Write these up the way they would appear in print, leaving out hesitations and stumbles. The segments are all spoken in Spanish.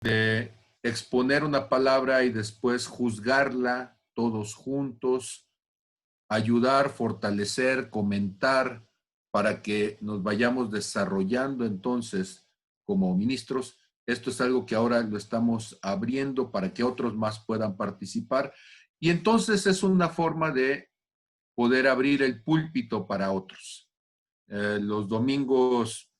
de exponer una palabra y después juzgarla todos juntos, ayudar, fortalecer, comentar, para que nos vayamos desarrollando entonces como ministros. Esto es algo que ahora lo estamos abriendo para que otros más puedan participar. Y entonces es una forma de poder abrir el púlpito para otros. Los domingos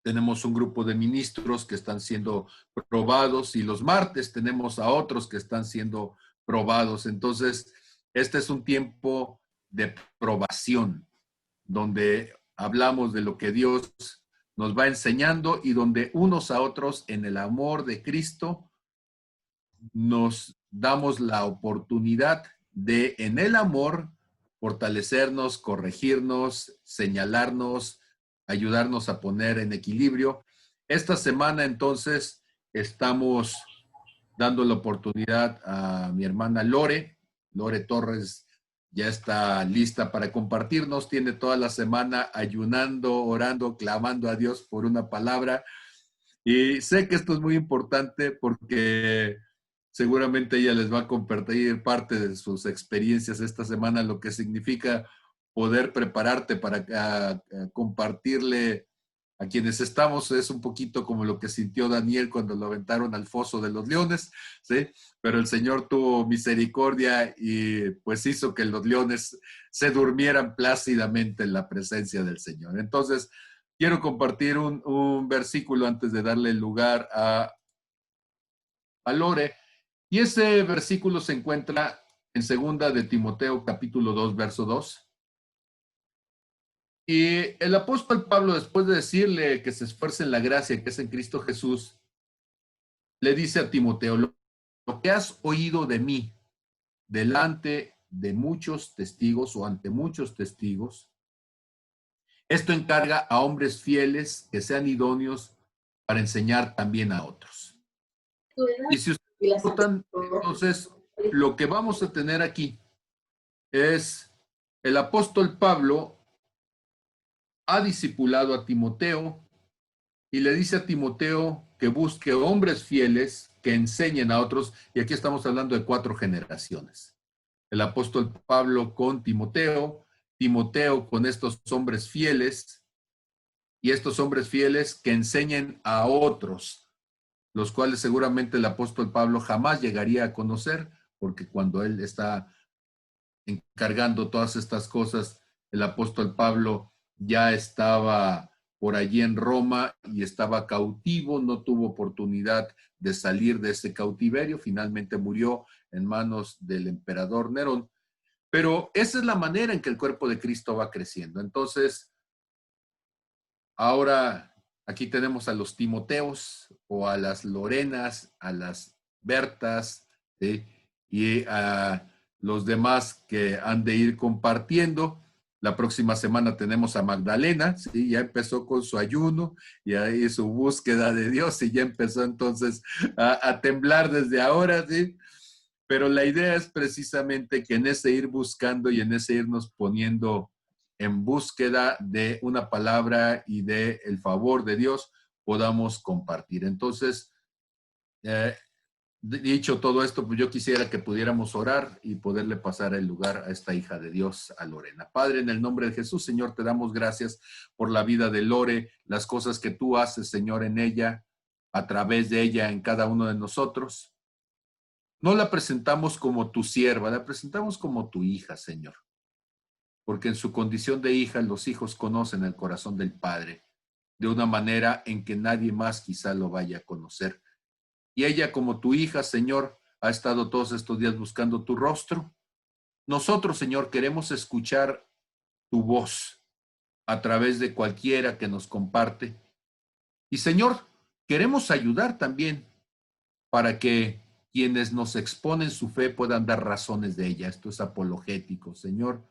tenemos un grupo de ministros que están siendo probados y los martes tenemos a otros que están siendo probados. Entonces, este es un tiempo de probación, donde hablamos de lo que Dios nos va enseñando y donde unos a otros en el amor de Cristo nos damos la oportunidad de en el amor fortalecernos, corregirnos, señalarnos, ayudarnos a poner en equilibrio. Esta semana entonces estamos dando la oportunidad a mi hermana Lore Torres. Ya está lista para compartirnos, tiene toda la semana ayunando, orando, clamando a Dios por una palabra. Y sé que esto es muy importante porque seguramente ella les va a compartir parte de sus experiencias esta semana, lo que significa poder prepararte para compartirle a quienes estamos. Es un poquito como lo que sintió Daniel cuando lo aventaron al foso de los leones, ¿sí? Pero el Señor tuvo misericordia y pues hizo que los leones se durmieran plácidamente en la presencia del Señor. Entonces, quiero compartir un versículo antes de darle lugar a Lore. Y ese versículo se encuentra en 2 de Timoteo, capítulo 2, verso 2. Y el apóstol Pablo, después de decirle que se esfuerce en la gracia que es en Cristo Jesús, le dice a Timoteo: lo que has oído de mí delante de muchos testigos o ante muchos testigos, esto encarga a hombres fieles que sean idóneos para enseñar también a otros. Y si ustedes notan, entonces, lo que vamos a tener aquí es el apóstol Pablo ha discipulado a Timoteo y le dice a Timoteo que busque hombres fieles que enseñen a otros. Y aquí estamos hablando de 4 generaciones. El apóstol Pablo con Timoteo, Timoteo con estos hombres fieles y estos hombres fieles que enseñen a otros, los cuales seguramente el apóstol Pablo jamás llegaría a conocer, porque cuando él está encargando todas estas cosas, el apóstol Pablo ya estaba por allí en Roma y estaba cautivo, no tuvo oportunidad de salir de ese cautiverio, finalmente murió en manos del emperador Nerón. Pero esa es la manera en que el cuerpo de Cristo va creciendo. Entonces, ahora aquí tenemos a los Timoteos o a las Lorenas, a las Bertas, ¿sí? Y a los demás que han de ir compartiendo. La próxima semana tenemos a Magdalena, ¿sí? Ya empezó con su ayuno y ahí su búsqueda de Dios y ya empezó entonces a temblar desde ahora, ¿sí? Pero la idea es precisamente que en ese ir buscando y en ese irnos poniendo en búsqueda de una palabra y de el favor de Dios, podamos compartir. Entonces, dicho todo esto, pues yo quisiera que pudiéramos orar y poderle pasar el lugar a esta hija de Dios, a Lorena. Padre, en el nombre de Jesús, Señor, te damos gracias por la vida de Lore, las cosas que tú haces, Señor, en ella, a través de ella, en cada uno de nosotros. No la presentamos como tu sierva, la presentamos como tu hija, Señor. Porque en su condición de hija, los hijos conocen el corazón del Padre de una manera en que nadie más quizá lo vaya a conocer. Y ella, como tu hija, Señor, ha estado todos estos días buscando tu rostro. Nosotros, Señor, queremos escuchar tu voz a través de cualquiera que nos comparte. Y, Señor, queremos ayudar también para que quienes nos exponen su fe puedan dar razones de ella. Esto es apologético, Señor.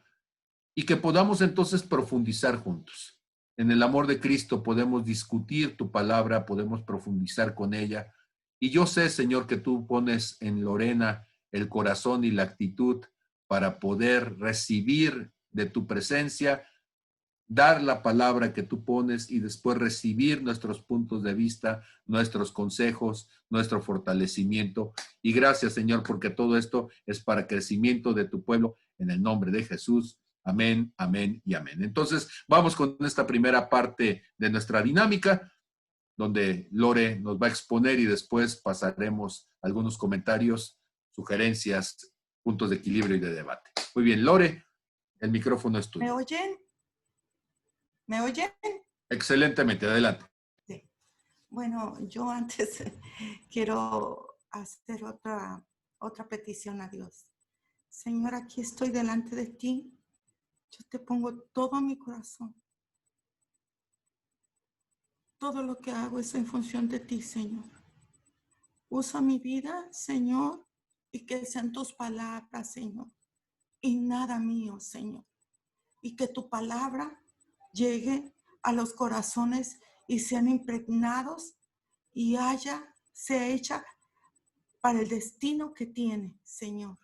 Y que podamos entonces profundizar juntos. En el amor de Cristo podemos discutir tu palabra, podemos profundizar con ella. Y yo sé, Señor, que tú pones en Lorena el corazón y la actitud para poder recibir de tu presencia dar la palabra que tú pones y después recibir nuestros puntos de vista, nuestros consejos, nuestro fortalecimiento. Y gracias, Señor, porque todo esto es para crecimiento de tu pueblo en el nombre de Jesús. Amén, amén y amén. Entonces, vamos con esta primera parte de nuestra dinámica, donde Lore nos va a exponer y después pasaremos algunos comentarios, sugerencias, puntos de equilibrio y de debate. Muy bien, Lore, el micrófono es tuyo. ¿Me oyen? ¿Me oyen? Excelentemente, adelante. Sí. Bueno, yo antes quiero hacer otra petición a Dios. Señor, aquí estoy delante de ti. Yo te pongo todo mi corazón. Todo lo que hago es en función de ti, Señor. Usa mi vida, Señor, y que sean tus palabras, Señor, y nada mío, Señor. Y que tu palabra llegue a los corazones y sean impregnados y sea hecha para el destino que tiene, Señor.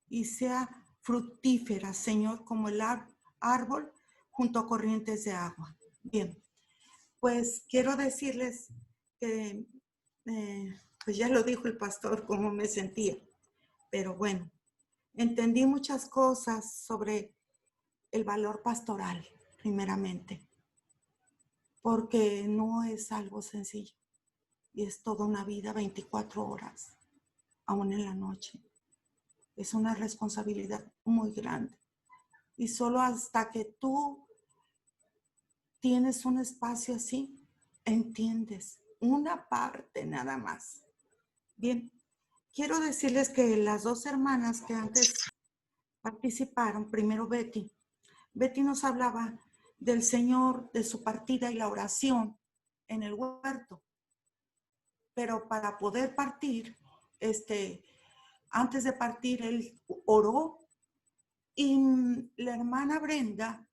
Y sea fructífera, Señor, como el árbol junto a corrientes de agua. Bien. Pues quiero decirles que, pues ya lo dijo el pastor, cómo me sentía. Pero bueno, entendí muchas cosas sobre el valor pastoral, primeramente. Porque no es algo sencillo. Y es toda una vida, 24 horas, aún en la noche. Es una responsabilidad muy grande. Y solo hasta que tú tienes un espacio así, entiendes una parte nada más. Bien, quiero decirles que las dos hermanas que antes participaron, primero Betty nos hablaba del Señor, de su partida y la oración en el huerto. Pero para poder partir, antes de partir, él oró y la hermana Brenda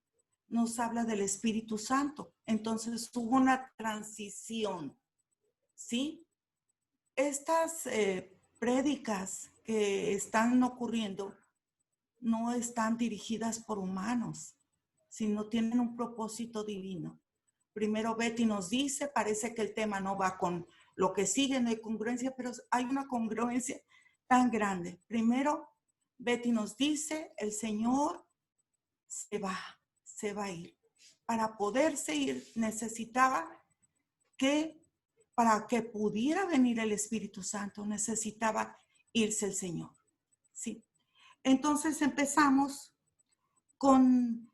nos habla del Espíritu Santo. Entonces hubo una transición, ¿sí? Estas prédicas que están ocurriendo no están dirigidas por humanos, sino tienen un propósito divino. Primero Betty nos dice, parece que el tema no va con lo que sigue, no hay congruencia, pero hay una congruencia tan grande. Primero, Betty nos dice, el Señor se va a ir. Para poderse ir necesitaba para que pudiera venir el Espíritu Santo, necesitaba irse el Señor. Sí. Entonces empezamos con,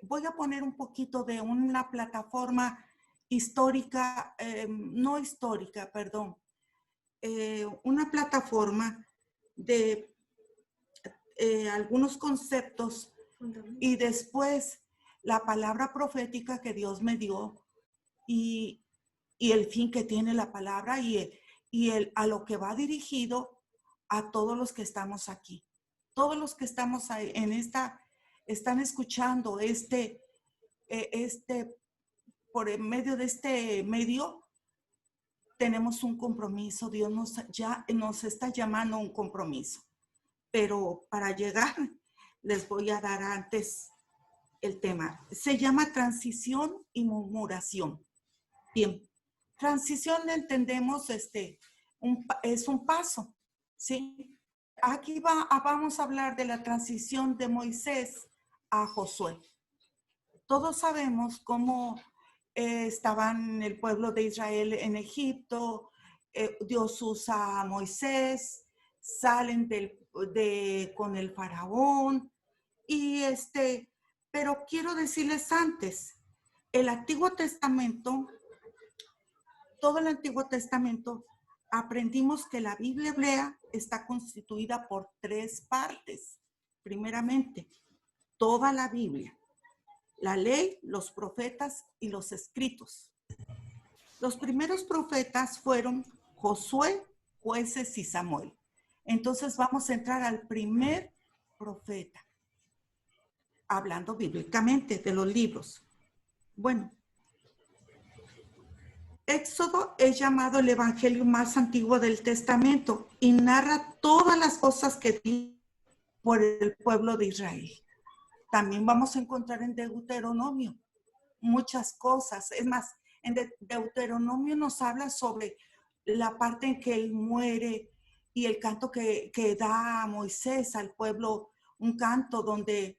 voy a poner un poquito de una plataforma histórica, no histórica, perdón, una plataforma de algunos conceptos y después la palabra profética que Dios me dio y el fin que tiene la palabra y a lo que va dirigido a todos los que estamos aquí. Todos los que estamos ahí están escuchando por medio de este medio, tenemos un compromiso. Dios nos está llamando a un compromiso. Pero para llegar, les voy a dar antes el tema. Se llama transición y murmuración. Bien, transición entendemos, es un paso, ¿sí? Aquí vamos a hablar de la transición de Moisés a Josué. Todos sabemos cómo estaban el pueblo de Israel en Egipto, Dios usa a Moisés, salen con el faraón, pero quiero decirles antes, el Antiguo Testamento, todo el Antiguo Testamento, aprendimos que la Biblia hebrea está constituida por 3 partes. Primeramente, toda la Biblia, la ley, los profetas y los escritos. Los primeros profetas fueron Josué, Jueces y Samuel. Entonces vamos a entrar al primer profeta, hablando bíblicamente de los libros. Bueno, Éxodo es llamado el evangelio más antiguo del Testamento y narra todas las cosas que dio por el pueblo de Israel. también vamos a encontrar en Deuteronomio muchas cosas. Es más, en Deuteronomio nos habla sobre la parte en que él muere y el canto que da a Moisés al pueblo, un canto donde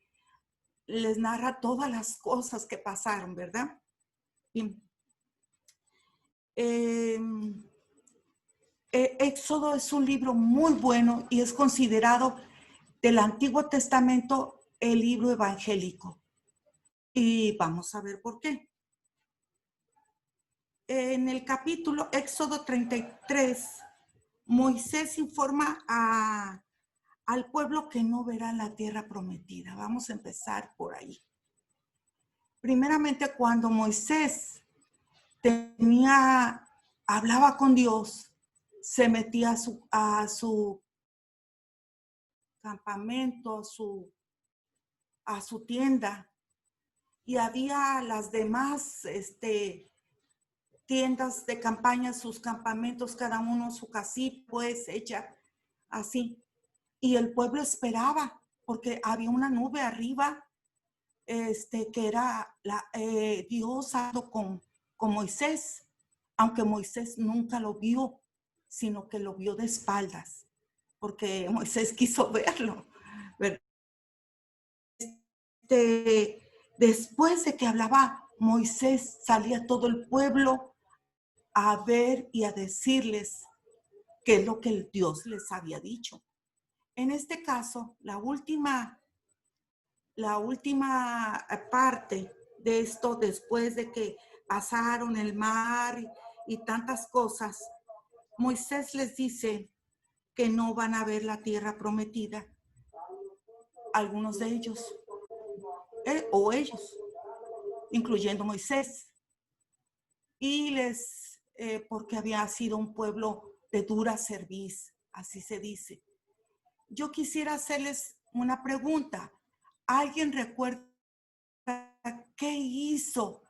les narra todas las cosas que pasaron, ¿verdad? Bien. Éxodo es un libro muy bueno y es considerado del Antiguo Testamento el libro evangélico. Y vamos a ver por qué. En el capítulo Éxodo 33, Moisés informa al pueblo que no verá la tierra prometida. Vamos a empezar por ahí. Primeramente, cuando Moisés hablaba con Dios, se metía a su campamento, a su tienda, y había las demás tiendas de campaña, sus campamentos, cada uno su casita, pues hecha así. Y el pueblo esperaba, porque había una nube arriba, que era Dios hablando con Moisés, aunque Moisés nunca lo vio, sino que lo vio de espaldas, porque Moisés quiso verlo. Después de que hablaba Moisés, salía todo el pueblo a ver y a decirles qué es lo que Dios les había dicho. En este caso, la última parte de esto, después de que pasaron el mar y tantas cosas, Moisés les dice que no van a ver la tierra prometida, algunos de ellos, o ellos, incluyendo Moisés, y porque había sido un pueblo de dura cerviz, así se dice. Yo quisiera hacerles una pregunta. ¿Alguien recuerda qué hizo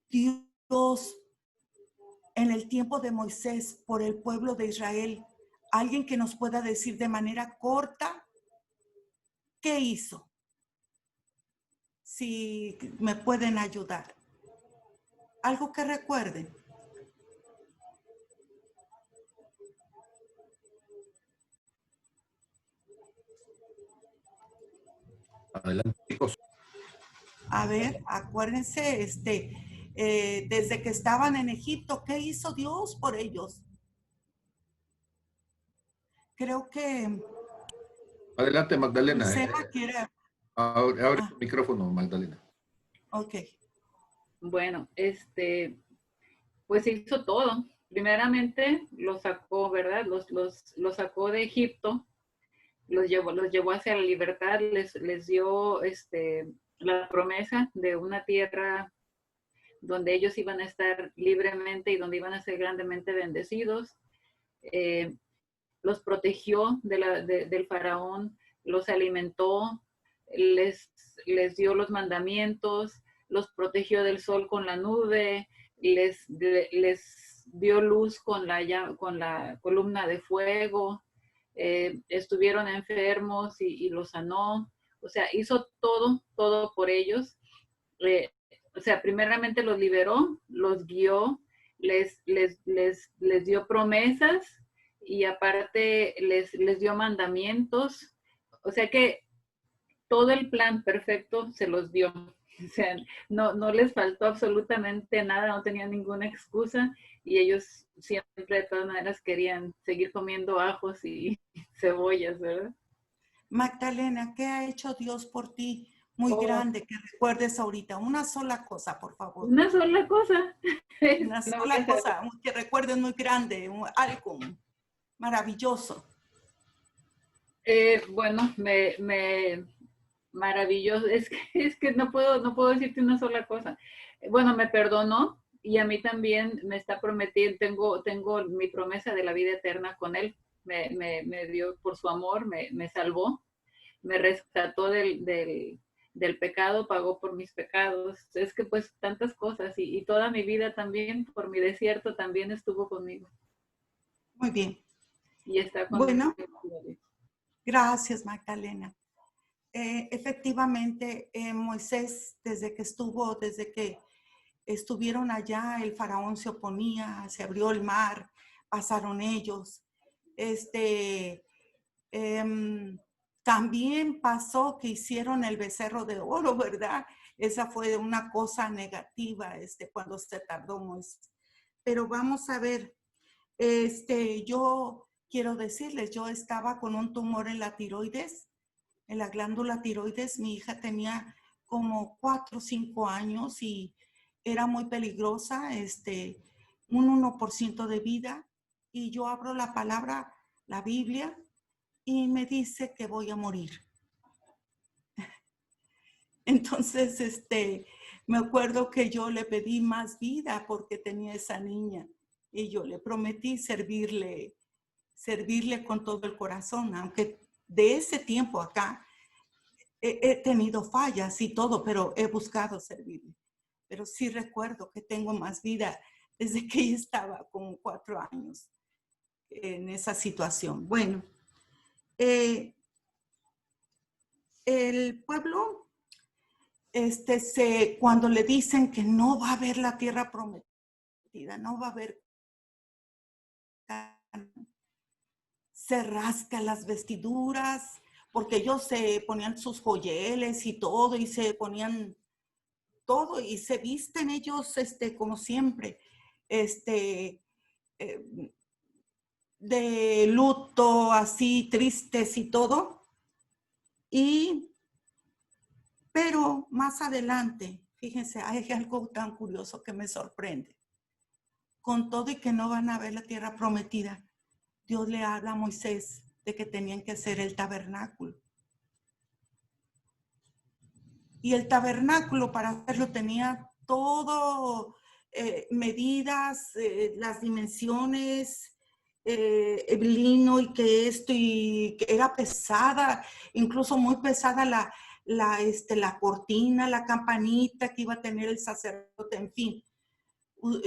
Dios en el tiempo de Moisés por el pueblo de Israel? ¿Alguien que nos pueda decir de manera corta qué hizo? Si me pueden ayudar. Algo que recuerden. Adelante, chicos. A ver, acuérdense, desde que estaban en Egipto, ¿qué hizo Dios por ellos? Creo que Adelante, Magdalena. Isela quiere. Abre el micrófono, Magdalena. Ok. Bueno, pues hizo todo. Primeramente los sacó, ¿verdad? Los sacó de Egipto, los llevó hacia la libertad, les dio la promesa de una tierra donde ellos iban a estar libremente y donde iban a ser grandemente bendecidos. Los protegió del faraón, los alimentó, les dio los mandamientos, los protegió del sol con la nube, les dio luz con la columna de fuego, estuvieron enfermos y los sanó. O sea, hizo todo por ellos. O sea, primeramente los liberó, los guió, les dio promesas y aparte les dio mandamientos. O sea que todo el plan perfecto se los dio. O sea, no les faltó absolutamente nada, no tenían ninguna excusa y ellos siempre de todas maneras querían seguir comiendo ajos y cebollas, ¿verdad? Magdalena, ¿qué ha hecho Dios por ti muy grande que recuerdes ahorita? Una sola cosa, por favor. Una sola cosa. Una sola cosa que recuerdes muy grande, algo maravilloso. Bueno, maravilloso. Es que no puedo decirte una sola cosa. Bueno, me perdonó y a mí también me está prometiendo, tengo mi promesa de la vida eterna con él. Me dio por su amor, me salvó, me rescató del pecado, pagó por mis pecados. Es que pues tantas cosas y toda mi vida también, por mi desierto, también estuvo conmigo. Muy bien. Y está conmigo. Bueno, gracias, Magdalena. Efectivamente, Moisés, desde que estuvieron allá, el faraón se oponía, se abrió el mar, pasaron ellos. También pasó que hicieron el becerro de oro, ¿verdad? Esa fue una cosa negativa, cuando se tardó Moisés. Pero vamos a ver, yo quiero decirles, yo estaba con un tumor en la tiroides, en la glándula tiroides. Mi hija tenía como 4 o 5 años y era muy peligrosa, un 1% de vida. Y yo abro la palabra, la Biblia, y me dice que voy a morir. Entonces, me acuerdo que yo le pedí más vida porque tenía esa niña y yo le prometí servirle con todo el corazón, aunque de ese tiempo acá he tenido fallas y todo, pero he buscado servirle. Pero sí recuerdo que tengo más vida desde que ella estaba con 4 años en esa situación. Bueno, el pueblo, cuando le dicen que no va a haber la tierra prometida, no va a haber, se rasca las vestiduras, porque ellos se ponían sus joyeles y todo, y se ponían todo, y se visten ellos, como siempre, de luto, así, tristes y todo. Pero más adelante, fíjense, hay algo tan curioso que me sorprende. Con todo y que no van a ver la tierra prometida, Dios le habla a Moisés de que tenían que hacer el tabernáculo. Y el tabernáculo, para hacerlo, tenía todo, medidas, las dimensiones, el lino, y que esto, y que era pesada, incluso muy pesada la cortina, la campanita que iba a tener el sacerdote, en fin,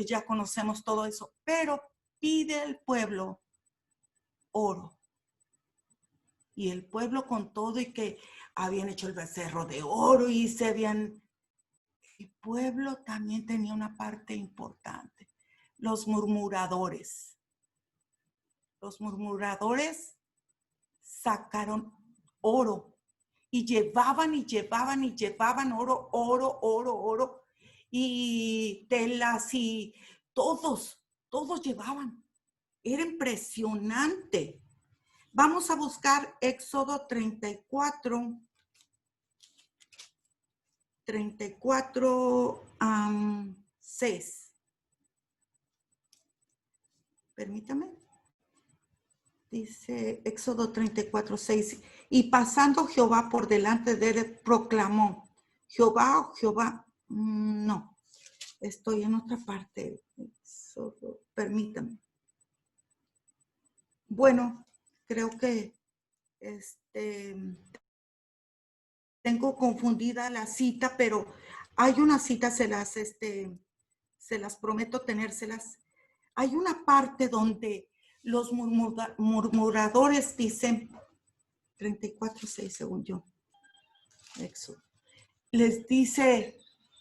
ya conocemos todo eso. Pero pide al pueblo oro. Y el pueblo, con todo y que habían hecho el becerro de oro y se habían... El pueblo también tenía una parte importante. Los murmuradores. Los murmuradores sacaron oro y llevaban oro y telas, y todos llevaban. Era impresionante. Vamos a buscar Éxodo 34, 6. Permítame. Dice Éxodo 34, 6. Y pasando Jehová por delante de él, proclamó: Jehová, no, estoy en otra parte. Éxodo, permítame. Bueno, creo que tengo confundida la cita, pero hay una cita, se las prometo tenérselas. Hay una parte donde los murmuradores dicen, 34:6 según yo, Éxodo, les dice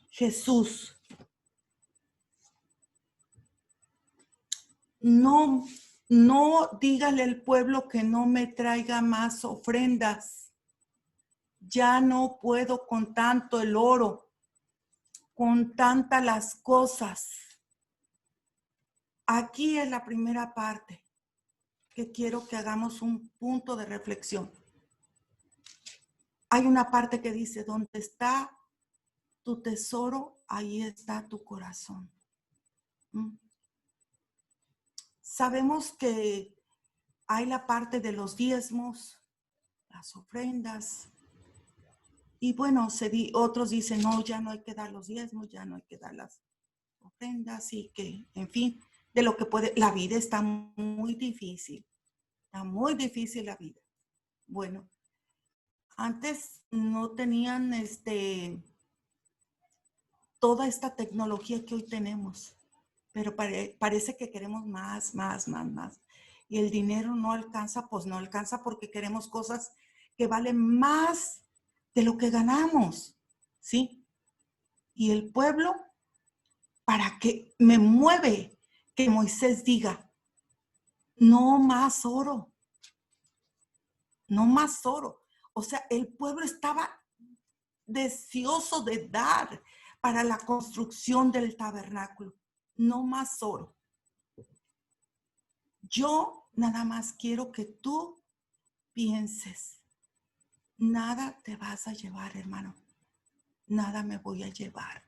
Jesús: no dígale al pueblo que no me traiga más ofrendas. Ya no puedo con tanto el oro, con tantas las cosas. Aquí es la primera parte que quiero que hagamos un punto de reflexión. Hay una parte que dice: donde está tu tesoro, ahí está tu corazón. Sabemos que hay la parte de los diezmos, las ofrendas. Y bueno, otros dicen: no, ya no hay que dar los diezmos, ya no hay que dar las ofrendas, y que, en fin, de lo que puede. La vida está muy difícil. Está muy difícil la vida. Bueno, antes no tenían toda esta tecnología que hoy tenemos, pero parece que queremos más. Y el dinero no alcanza, pues no alcanza, porque queremos cosas que valen más de lo que ganamos, ¿sí? Y el pueblo, para que me mueve que Moisés diga, no más oro, no más oro. O sea, el pueblo estaba deseoso de dar para la construcción del tabernáculo, no más oro. Yo nada más quiero que tú pienses, nada te vas a llevar, hermano, nada me voy a llevar.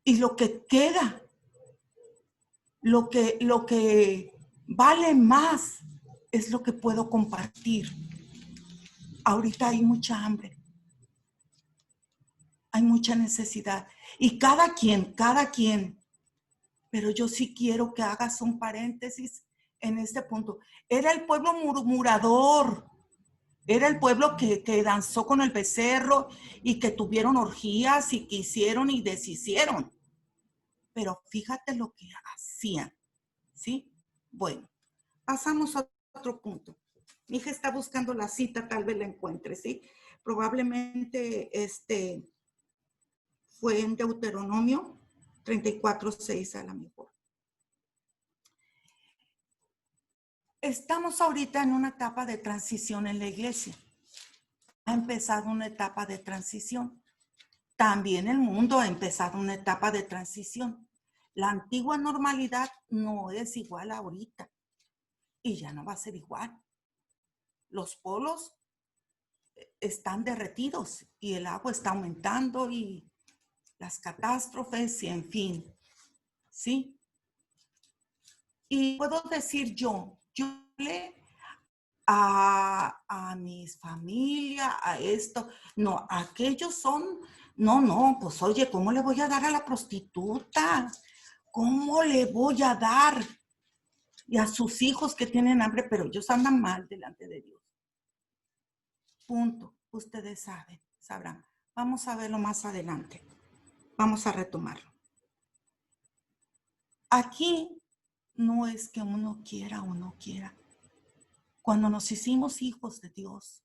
Y lo que queda, lo que vale más es lo que puedo compartir. Ahorita hay mucha hambre, hay mucha necesidad. Y cada quien, pero yo sí quiero que hagas un paréntesis en este punto. Era el pueblo murmurador, era el pueblo que danzó con el becerro y que tuvieron orgías y que hicieron y deshicieron. Pero fíjate lo que hacían, ¿sí? Bueno, pasamos a otro punto. Mi hija está buscando la cita, tal vez la encuentre, ¿sí? Probablemente fue en Deuteronomio 34:6 a lo mejor. Estamos ahorita en una etapa de transición en la iglesia. Ha empezado una etapa de transición. También el mundo ha empezado una etapa de transición. La antigua normalidad no es igual ahorita y ya no va a ser igual. Los polos están derretidos y el agua está aumentando y las catástrofes y en fin, ¿sí? Y puedo decir yo le a mis familias, a esto, no, aquellos son, no, pues oye, ¿cómo le voy a dar a la prostituta? ¿Cómo le voy a dar? Y a sus hijos que tienen hambre, pero ellos andan mal delante de Dios. Punto. Ustedes sabrán. Vamos a verlo más adelante. Vamos a retomarlo. Aquí no es que uno quiera o no quiera. Cuando nos hicimos hijos de Dios,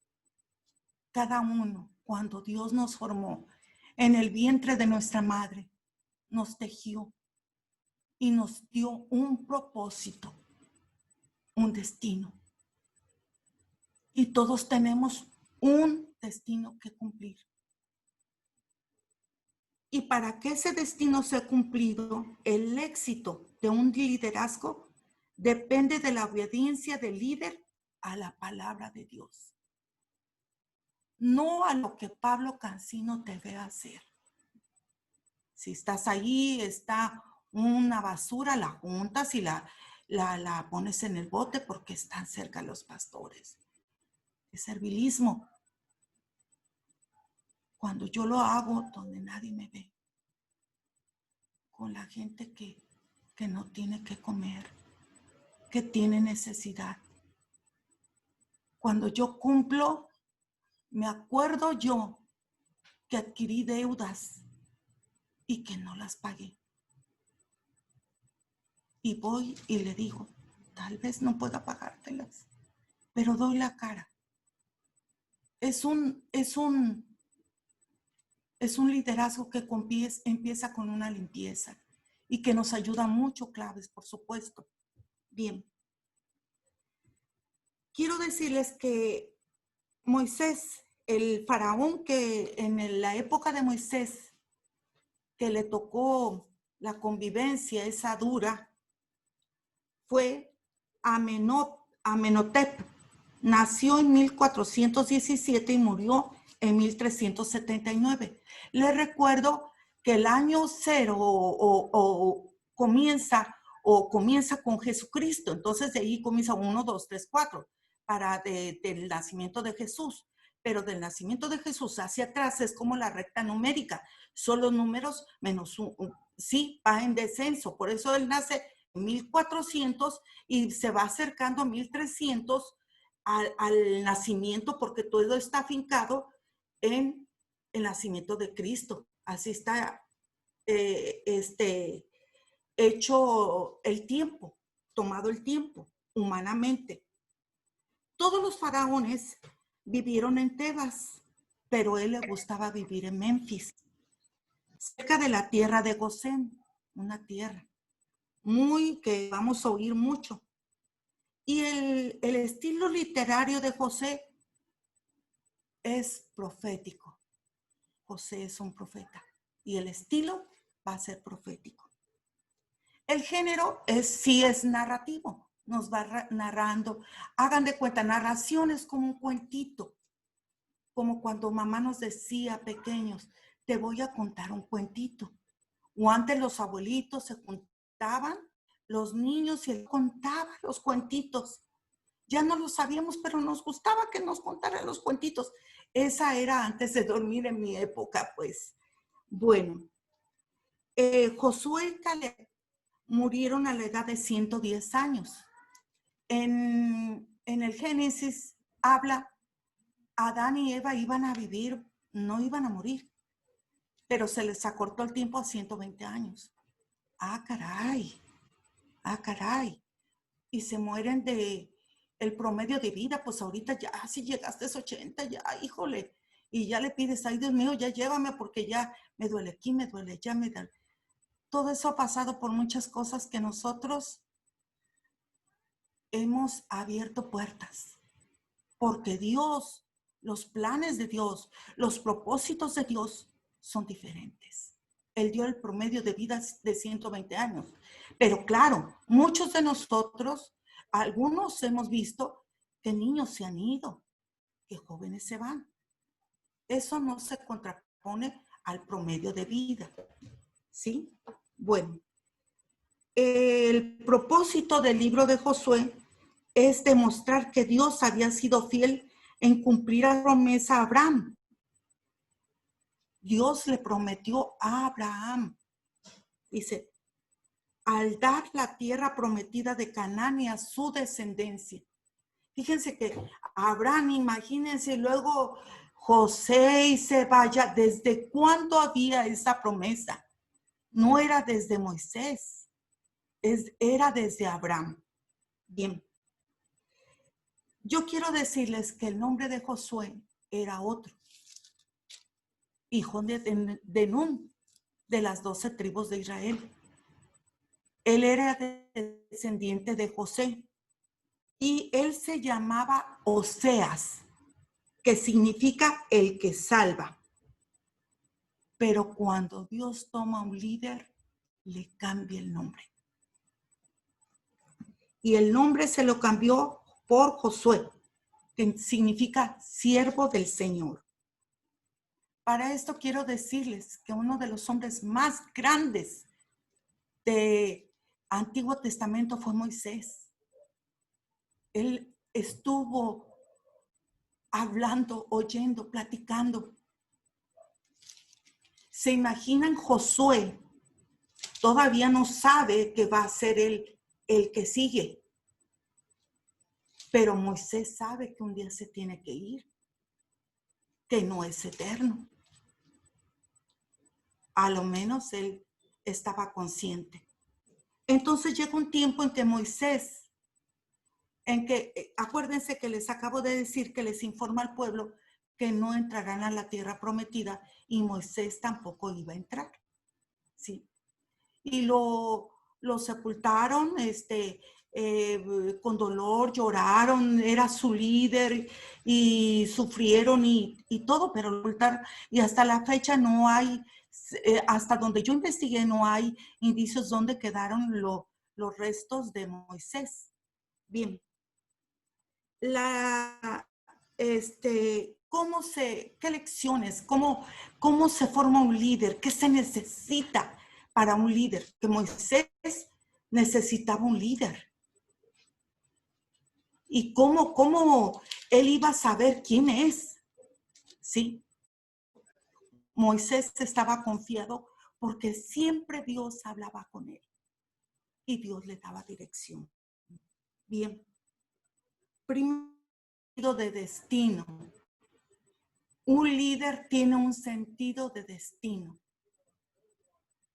cada uno, cuando Dios nos formó en el vientre de nuestra madre, nos tejió y nos dio un propósito, un destino. Y todos tenemos un destino que cumplir. Y para que ese destino sea cumplido, el éxito de un liderazgo depende de la obediencia del líder a la palabra de Dios. No a lo que Pablo Cancino te ve hacer. Si estás ahí, está una basura, la juntas y la pones en el bote porque están cerca los pastores. Es servilismo. Cuando yo lo hago donde nadie me ve, con la gente que no tiene que comer, que tiene necesidad. Cuando yo cumplo, me acuerdo yo que adquirí deudas y que no las pagué. Y voy y le digo, tal vez no pueda pagártelas, pero doy la cara. Es un liderazgo que empieza con una limpieza y que nos ayuda mucho, claves, por supuesto. Bien. Quiero decirles que Moisés, el faraón que en la época de Moisés, que le tocó la convivencia esa dura, fue Amenhotep. Nació en 1417 y murió en 1379. Les recuerdo que el año cero comienza con Jesucristo. Entonces de ahí comienza 1, 2, 3, 4 del nacimiento de Jesús. Pero del nacimiento de Jesús hacia atrás es como la recta numérica. Son los números menos 1. Sí, va en descenso. Por eso él nace en 1400 y se va acercando a 1300 al nacimiento, porque todo está afincado en el nacimiento de Cristo. Así está hecho el tiempo, tomado el tiempo humanamente. Todos los faraones vivieron en Tebas, pero él le gustaba vivir en Memphis, cerca de la tierra de Gosén, una tierra muy que vamos a oír mucho. Y el estilo literario de José es profético. José es un profeta y el estilo va a ser profético. El género sí es narrativo, nos va narrando. Hagan de cuenta, narraciones como un cuentito, como cuando mamá nos decía pequeños, te voy a contar un cuentito. O antes los abuelitos se juntaban, los niños, y él contaba los cuentitos. Ya no lo sabíamos, pero nos gustaba que nos contaran los cuentitos. Esa era antes de dormir en mi época, pues. Bueno, Josué y Caleb murieron a la edad de 110 años. En el Génesis habla, Adán y Eva iban a vivir, no iban a morir, pero se les acortó el tiempo a 120 años. Ah, caray, ah, caray. Y se mueren de el promedio de vida, pues ahorita ya, si llegaste a 80, ya, híjole, y ya le pides, ay Dios mío, ya llévame porque ya me duele aquí, me duele allá, me duele. Todo eso ha pasado por muchas cosas que nosotros hemos abierto puertas, porque Dios, los planes de Dios, los propósitos de Dios son diferentes. Él dio el promedio de vida de 120 años. Pero claro, muchos de nosotros, algunos hemos visto que niños se han ido, que jóvenes se van. Eso no se contrapone al promedio de vida. ¿Sí? Bueno, el propósito del libro de Josué es demostrar que Dios había sido fiel en cumplir la promesa a Abraham. Dios le prometió a Abraham, dice, al dar la tierra prometida de Canaán y a su descendencia. Fíjense que Abraham, imagínense, luego José y se vaya, ¿desde cuándo había esa promesa? No era desde Moisés, era desde Abraham. Bien. Yo quiero decirles que el nombre de Josué era otro. Hijo de Nun, de las 12 tribus de Israel. Él era descendiente de José y él se llamaba Oseas, que significa el que salva. Pero cuando Dios toma un líder, le cambia el nombre. Y el nombre se lo cambió por Josué, que significa siervo del Señor. Para esto quiero decirles que uno de los hombres más grandes del Antiguo Testamento fue Moisés. Él estuvo hablando, oyendo, platicando. ¿Se imaginan? Josué todavía no sabe que va a ser el que sigue. Pero Moisés sabe que un día se tiene que ir, que no es eterno. A lo menos él estaba consciente. Entonces llega un tiempo en que Moisés, acuérdense que les acabo de decir que les informa al pueblo que no entrarán a la tierra prometida y Moisés tampoco iba a entrar. ¿Sí? Y lo sepultaron, con dolor, lloraron, era su líder y sufrieron y todo, pero y hasta la fecha no hay, hasta donde yo investigué, no hay indicios donde quedaron los restos de Moisés. Bien. ¿Qué lecciones? ¿Cómo se forma un líder? ¿Qué se necesita para un líder? Que Moisés necesitaba un líder. ¿Y cómo él iba a saber quién es? ¿Sí? Moisés estaba confiado porque siempre Dios hablaba con él y Dios le daba dirección. Bien. Primero, de destino. Un líder tiene un sentido de destino.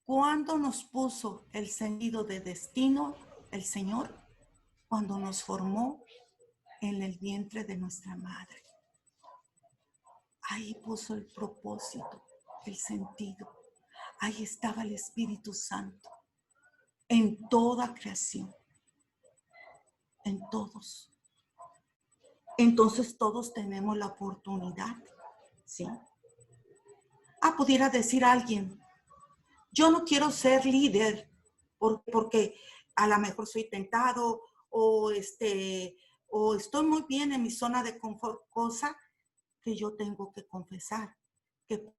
¿Cuándo nos puso el sentido de destino el Señor? Cuando nos formó en el vientre de nuestra madre. ahí puso el propósito, el sentido. Ahí estaba el Espíritu Santo en toda creación, en todos. Entonces todos tenemos la oportunidad, ¿sí? Pudiera decir alguien, yo no quiero ser líder porque a lo mejor soy tentado o estoy muy bien en mi zona de confort, cosa que yo tengo que confesar, que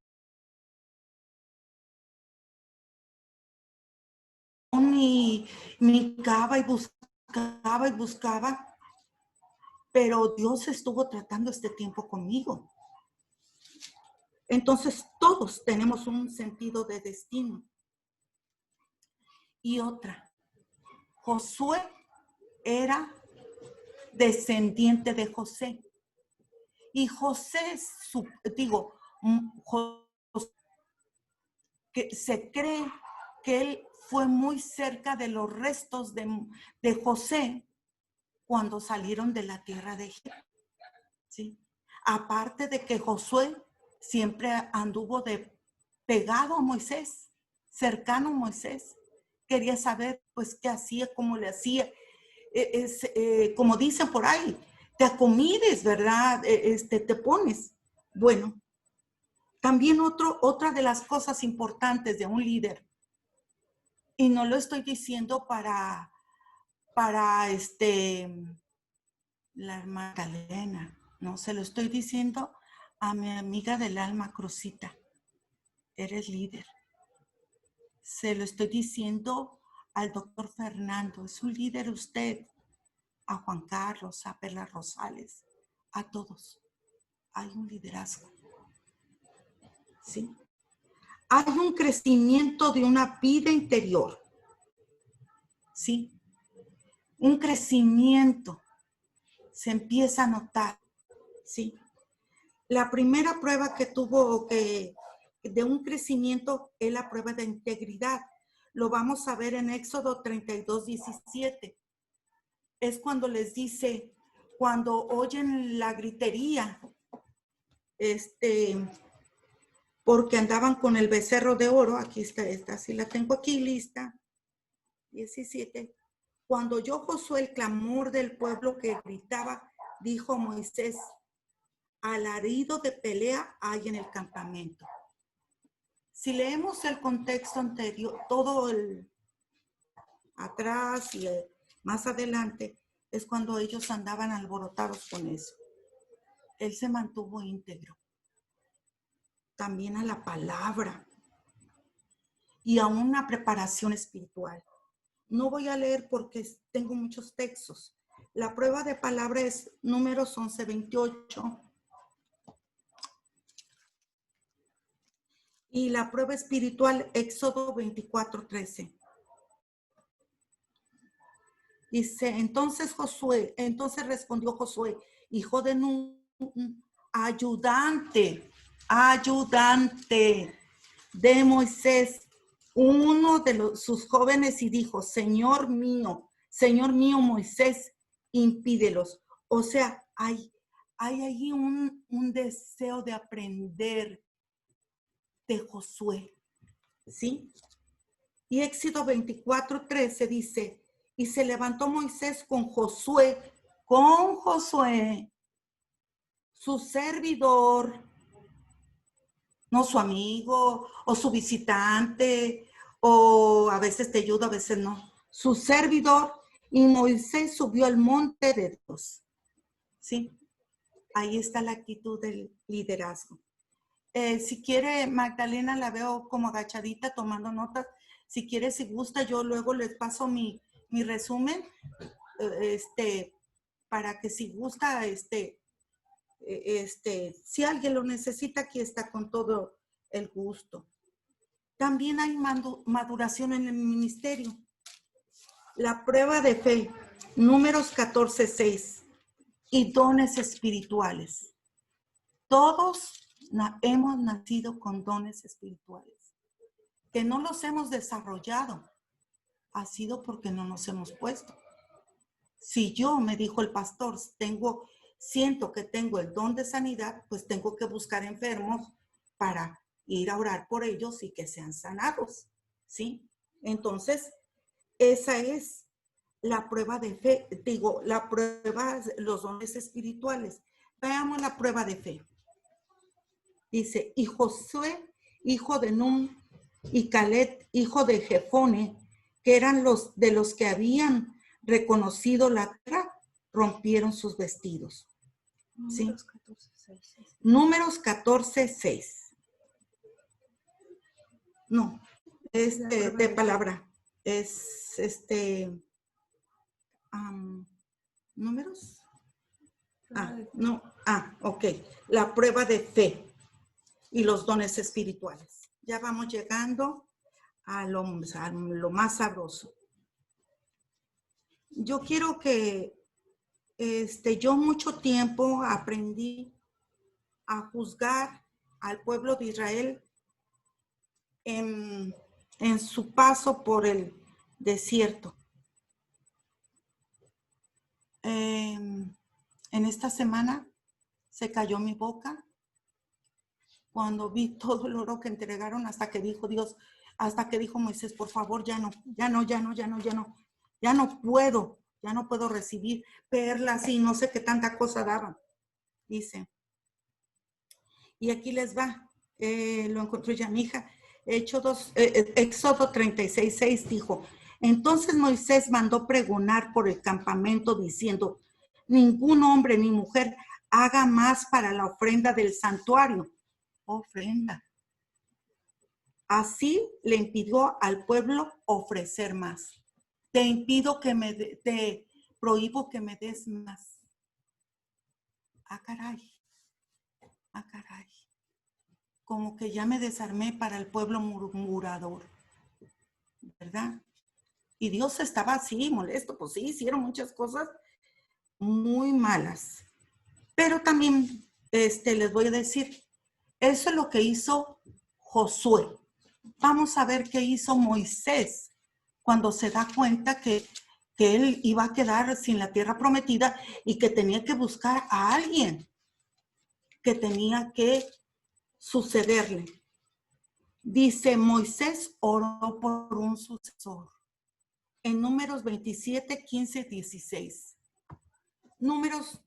mi cava y buscaba, pero Dios estuvo tratando este tiempo conmigo. Entonces todos tenemos un sentido de destino. Y otra, Josué era descendiente de José. Y José, que se cree que él fue muy cerca de los restos de José cuando salieron de la tierra de Egipto. ¿Sí? Aparte de que Josué siempre anduvo pegado a Moisés, cercano a Moisés. Quería saber, pues, qué hacía, cómo le hacía. Como dicen por ahí, te acomides, ¿verdad? Te pones. Bueno, también otra de las cosas importantes de un líder, y no lo estoy diciendo para la hermana Elena, no, se lo estoy diciendo a mi amiga del alma, Cruzita. Eres líder. Se lo estoy diciendo al doctor Fernando, es un líder usted, a Juan Carlos, a Perla Rosales, a todos. Hay un liderazgo. ¿Sí? Hay un crecimiento de una vida interior. ¿Sí? Un crecimiento se empieza a notar. ¿Sí? La primera prueba que tuvo de un crecimiento es la prueba de integridad. Lo vamos a ver en Éxodo 32:17. Es cuando les dice, cuando oyen la gritería, porque andaban con el becerro de oro, aquí está esta, sí la tengo aquí lista, 17. Cuando oyó Josué el clamor del pueblo que gritaba, dijo Moisés, alarido de pelea hay en el campamento. Si leemos el contexto anterior, todo el atrás y más adelante, es cuando ellos andaban alborotados con eso. Él se mantuvo íntegro. También a la palabra y a una preparación espiritual. No voy a leer porque tengo muchos textos. La prueba de palabra es Números 11:28. Y la prueba espiritual, Éxodo 24:13. Dice, entonces respondió Josué, hijo de Nun, ayudante de Moisés, uno de sus jóvenes, y dijo, Señor mío Moisés, impídelos. O sea, hay ahí un deseo de aprender de Josué, ¿sí? Y Éxodo 24:13 dice, y se levantó Moisés con Josué, su servidor, no su amigo o su visitante, o a veces te ayuda, a veces no, su servidor, y Moisés subió al monte de Dios. ¿Sí? Ahí está la actitud del liderazgo. Si quiere, Magdalena, la veo como agachadita tomando notas. Si quiere, si gusta, yo luego les paso mi resumen, para que si gusta, si alguien lo necesita, aquí está con todo el gusto. También hay maduración en el ministerio. La prueba de fe, Números 14:6, y dones espirituales. Todos hemos nacido con dones espirituales, que no los hemos desarrollado, ha sido porque no nos hemos puesto. Si yo, me dijo el pastor, tengo siento que tengo el don de sanidad, pues tengo que buscar enfermos para ir a orar por ellos y que sean sanados, ¿sí? Entonces, esa es la prueba de fe, digo, la prueba, los dones espirituales. Veamos la prueba de fe. Dice, y Josué, hijo de Nun, y Caleb, hijo de Jefone, que eran los de los que habían reconocido la tierra, rompieron sus vestidos. ¿Sí? Números 14:6. No, es de palabra. Es números. No. Ok. La prueba de fe y los dones espirituales. Ya vamos llegando a lo más sabroso. Yo quiero que yo mucho tiempo aprendí a juzgar al pueblo de Israel en su paso por el desierto. En esta semana se cayó mi boca cuando vi todo el oro que entregaron hasta que dijo Dios, hasta que dijo Moisés, por favor, ya no puedo recibir perlas y no sé qué tanta cosa daban. Dice, y aquí les va, lo encontró ya mi hija, Éxodo 36:6 dijo, entonces Moisés mandó pregonar por el campamento diciendo, ningún hombre ni mujer haga más para la ofrenda del santuario. Ofrenda. Así le impidió al pueblo ofrecer más. Te prohíbo que me des más. Caray. Como que ya me desarmé para el pueblo murmurador, ¿verdad? Y Dios estaba así, molesto, pues sí, hicieron muchas cosas muy malas. Pero también les voy a decir, eso es lo que hizo Josué. Vamos a ver qué hizo Moisés cuando se da cuenta que él iba a quedar sin la tierra prometida y que tenía que buscar a alguien que tenía que sucederle. Dice, Moisés oró por un sucesor. En Números 27, 15, 16. Números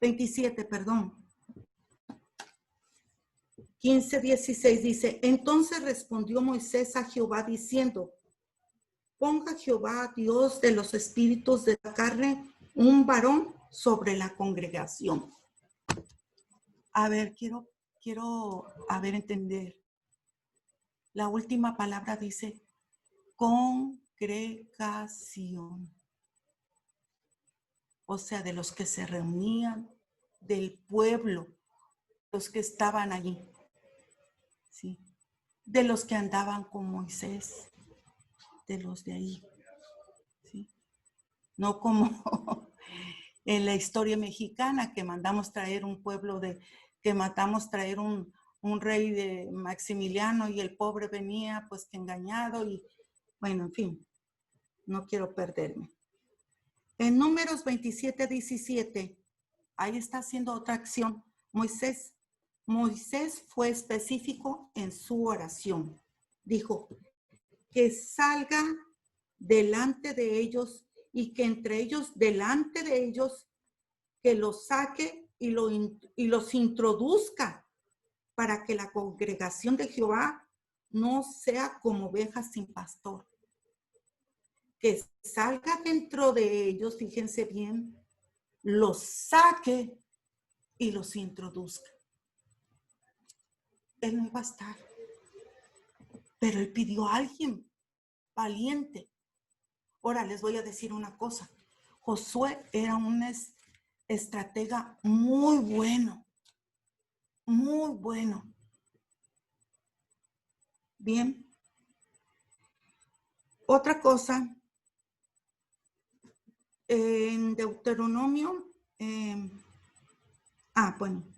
27, perdón. 15, 16 dice, entonces respondió Moisés a Jehová diciendo, ponga Jehová, Dios de los espíritus de la carne, un varón sobre la congregación. A ver, quiero entender. La última palabra dice congregación. O sea, de los que se reunían, del pueblo, los que estaban allí. ¿Sí? De los que andaban con Moisés, de los de ahí. ¿Sí? No como en la historia mexicana que mandamos traer un rey de Maximiliano y el pobre venía pues que engañado y bueno, en fin, no quiero perderme. En Números 27, 17, ahí está haciendo otra acción. Moisés fue específico en su oración. Dijo, que salga delante de ellos y que entre ellos, delante de ellos, que los saque y los introduzca para que la congregación de Jehová no sea como ovejas sin pastor. Que salga dentro de ellos, fíjense bien, los saque y los introduzca. Él no iba a estar, pero él pidió a alguien valiente. Ahora les voy a decir una cosa. Josué era un estratega muy bueno. Muy bueno. Bien. Otra cosa. En Deuteronomio. Bueno.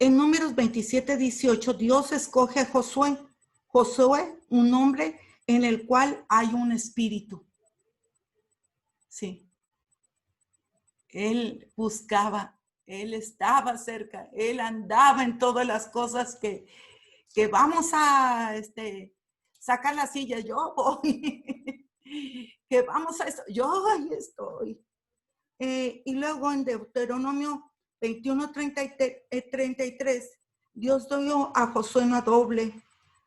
En Números 27, 18, Dios escoge a Josué, un hombre en el cual hay un espíritu. Sí. Él buscaba, él estaba cerca, él andaba en todas las cosas que vamos a sacar la silla, yo voy. Que vamos a esto, yo ahí estoy. Y luego en Deuteronomio 21:33, Dios dio a Josué una doble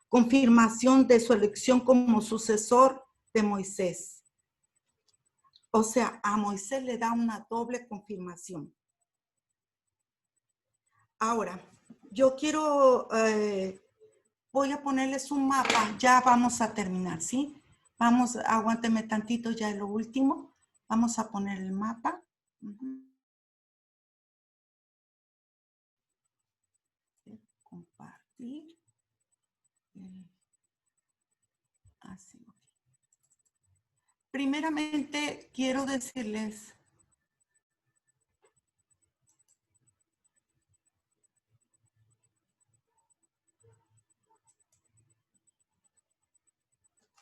confirmación de su elección como sucesor de Moisés. O sea, a Moisés le da una doble confirmación. Ahora, yo quiero, voy a ponerles un mapa, ya vamos a terminar, ¿sí? Vamos, aguánteme tantito, ya es lo último. Vamos a poner el mapa. Compartir. Así. Primeramente, quiero decirles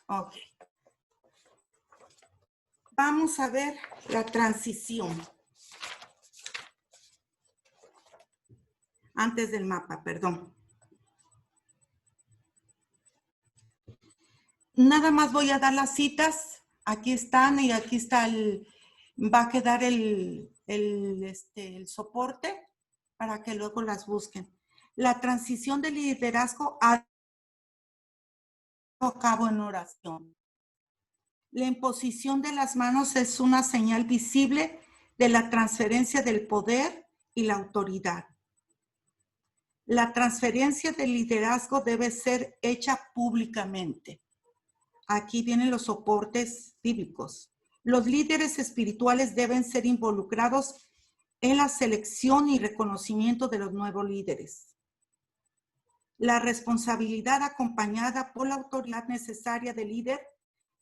ok. Vamos a ver la transición. Antes del mapa, perdón. Nada más voy a dar las citas. Aquí están y aquí está va a quedar el soporte para que luego las busquen. La transición de liderazgo a cabo en oración. La imposición de las manos es una señal visible de la transferencia del poder y la autoridad. La transferencia del liderazgo debe ser hecha públicamente. Aquí vienen los soportes bíblicos. Los líderes espirituales deben ser involucrados en la selección y reconocimiento de los nuevos líderes. La responsabilidad acompañada por la autoridad necesaria del líder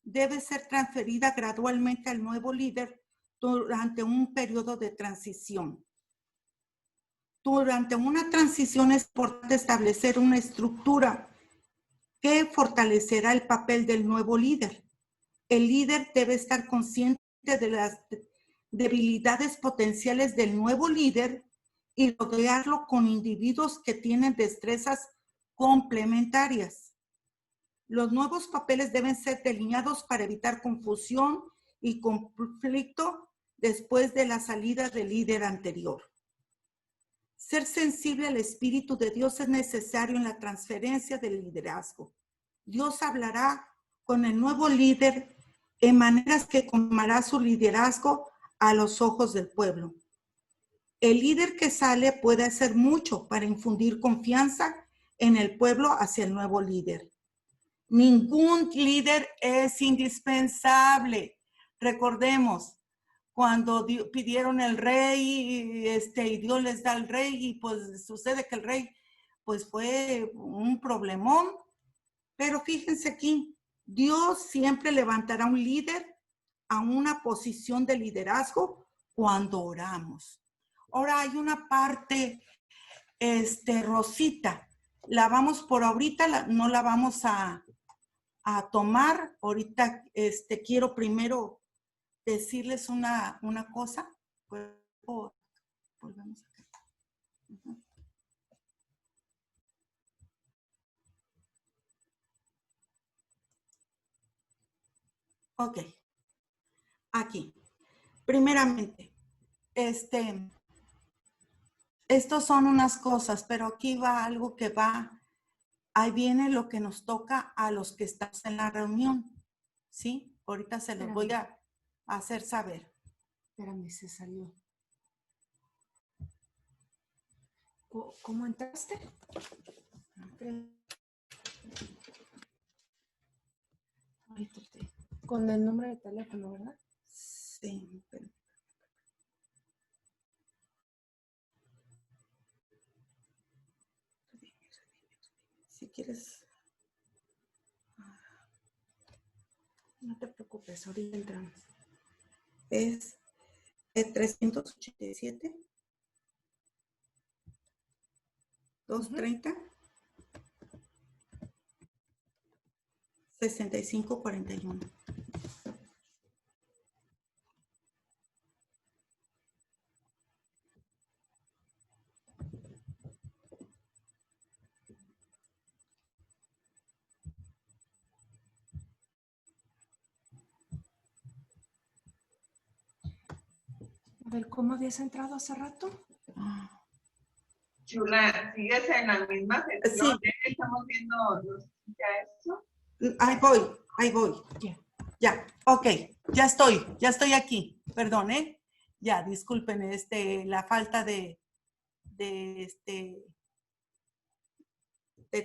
debe ser transferida gradualmente al nuevo líder durante un periodo de transición. Durante una transición es importante establecer una estructura que fortalecerá el papel del nuevo líder. El líder debe estar consciente de las debilidades potenciales del nuevo líder y rodearlo con individuos que tienen destrezas complementarias. Los nuevos papeles deben ser delineados para evitar confusión y conflicto después de la salida del líder anterior. Ser sensible al Espíritu de Dios es necesario en la transferencia del liderazgo. Dios hablará con el nuevo líder en maneras que confirmará su liderazgo a los ojos del pueblo. El líder que sale puede hacer mucho para infundir confianza en el pueblo hacia el nuevo líder. Ningún líder es indispensable. Recordemos, cuando pidieron el rey, y Dios les da el rey, y pues sucede que el rey, pues fue un problemón. Pero fíjense aquí, Dios siempre levantará un líder a una posición de liderazgo cuando oramos. Ahora hay una parte, Rosita, la vamos por ahorita, no la vamos a tomar. Ahorita quiero primero decirles una cosa. Volvemos acá. Ok. Aquí. Primeramente, estos son unas cosas, pero aquí va algo que va, ahí viene lo que nos toca a los que estamos en la reunión, ¿sí? Ahorita se los voy a hacer saber. Espérame, se salió. ¿Cómo entraste? Con el número de teléfono, ¿verdad? Sí. Si quieres. No te preocupes, ahorita entramos. Es 387 230 6541. ver, ¿cómo habías entrado hace rato? Chula, ¿sigues en la misma sección? Sí. Estamos viendo ya eso. Ahí voy. Ya. Ya, ok, ya estoy aquí. Perdón, ¿eh? Ya, disculpen la falta de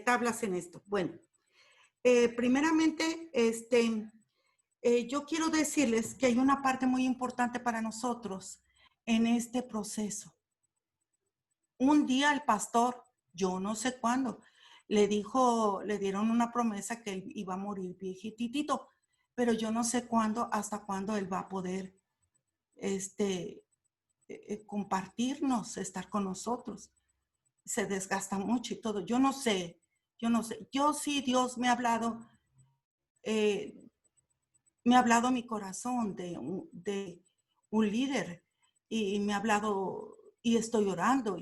tablas en esto. Bueno, primeramente, yo quiero decirles que hay una parte muy importante para nosotros en este proceso. Un día el pastor, yo no sé cuándo, le dieron una promesa que él iba a morir viejitito, pero yo no sé cuándo, hasta cuándo él va a poder compartirnos, estar con nosotros. Se desgasta mucho y todo. Yo no sé. Yo sí, Dios me ha hablado mi corazón de un líder y me ha hablado y estoy orando,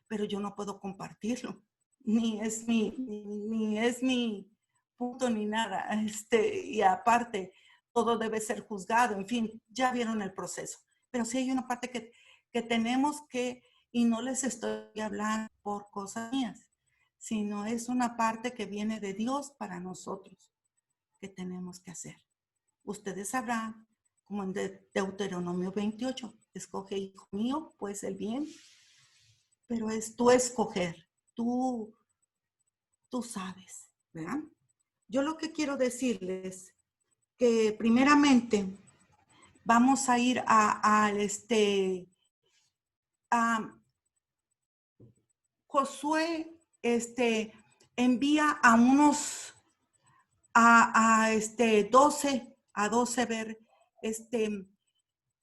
pero yo no puedo compartirlo. Ni es mi punto ni nada. Y aparte, todo debe ser juzgado. En fin, ya vieron el proceso. Pero sí hay una parte que tenemos que, y no les estoy hablando por cosas mías, sino es una parte que viene de Dios para nosotros, que tenemos que hacer. Ustedes sabrán, como en Deuteronomio 28, escoge, hijo mío, pues el bien, pero es tú escoger, tú sabes, ¿verdad? Yo lo que quiero decirles que primeramente vamos a ir a Josué, envía a unos a 12 ver,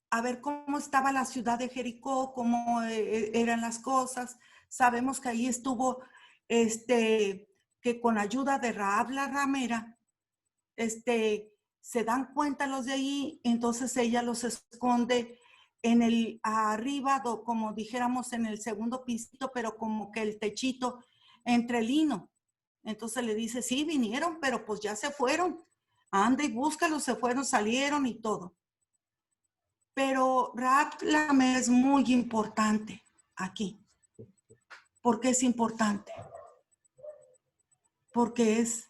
a ver cómo estaba la ciudad de Jericó, cómo eran las cosas. Sabemos que ahí estuvo, que con ayuda de Rahab la ramera, se dan cuenta los de ahí, entonces ella los esconde en el arriba, como dijéramos en el segundo pisito, pero como que el techito entre lino. Entonces le dice, sí, vinieron, pero pues ya se fueron. Anda y búscalos, se fueron, salieron y todo. Pero Rahab la ramera es muy importante aquí. ¿Por qué es importante? Porque es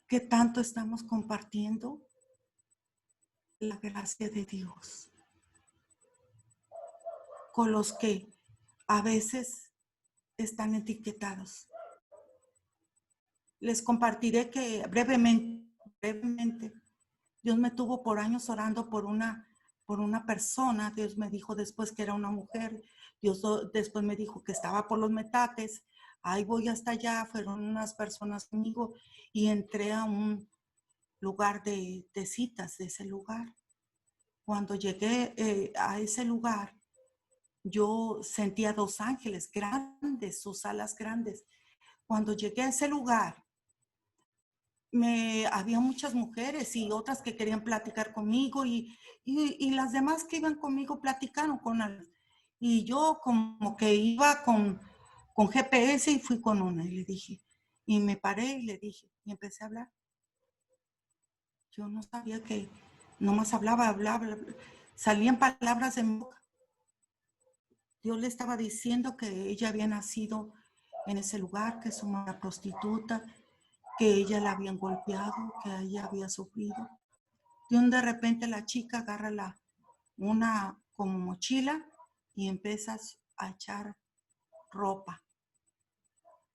que tanto estamos compartiendo la gracia de Dios con los que a veces están etiquetados. Les compartiré que brevemente, Dios me tuvo por años orando por una persona. Dios me dijo después que era una mujer. Dios después me dijo que estaba por los metates. Ahí voy hasta allá. Fueron unas personas conmigo y entré a un lugar de citas de ese lugar. Cuando llegué a ese lugar, yo sentía 2 ángeles grandes, sus alas grandes. Cuando llegué a ese lugar, había muchas mujeres y otras que querían platicar conmigo y las demás que iban conmigo platicaron con alguien. Y yo como que iba con GPS y fui con una y le dije, y me paré y le dije, y empecé a hablar. Yo no sabía que nomás hablaba, salían palabras de mi boca. Dios le estaba diciendo que ella había nacido en ese lugar, que su mamá era prostituta, que ella la habían golpeado, que ella había sufrido. Y de repente la chica agarra una como mochila y empieza a echar ropa.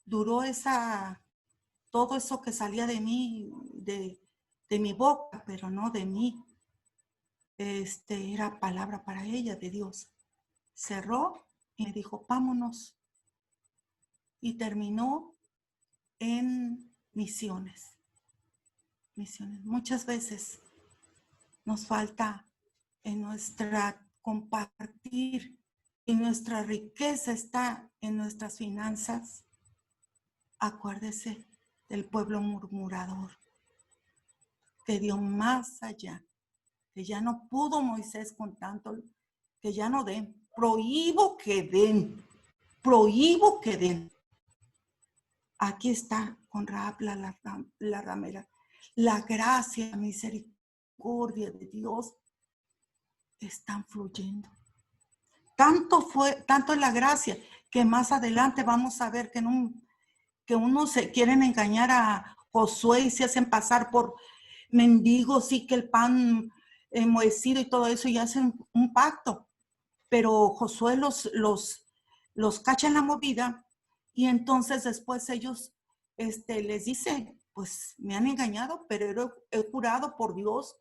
Duró todo eso que salía de mí, de mi boca, pero no de mí. Era palabra para ella de Dios. Cerró y me dijo, vámonos. Y terminó en misiones. Muchas veces nos falta en nuestra compartir y nuestra riqueza está en nuestras finanzas. Acuérdese del pueblo murmurador que dio más allá, que ya no pudo Moisés con tanto, que ya no den. Prohíbo que den. Aquí está con Rahab la ramera. La gracia, la misericordia de Dios están fluyendo. tanto es la gracia, que más adelante vamos a ver que unos se quieren engañar a Josué y se hacen pasar por mendigos y que el pan enmohecido y todo eso y hacen un pacto. Pero Josué los cacha en la movida y entonces después ellos les dice, pues me han engañado, pero he jurado por Dios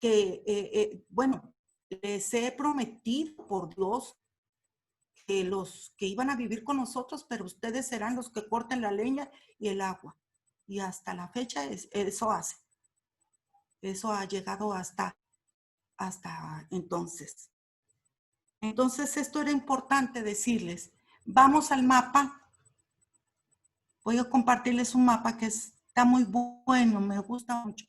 que, bueno, les he prometido por Dios que los que iban a vivir con nosotros, pero ustedes serán los que corten la leña y el agua. Y hasta la fecha eso hace. Eso ha llegado hasta entonces. Entonces esto era importante decirles. Vamos al mapa. Voy a compartirles un mapa que está muy bueno, me gusta mucho.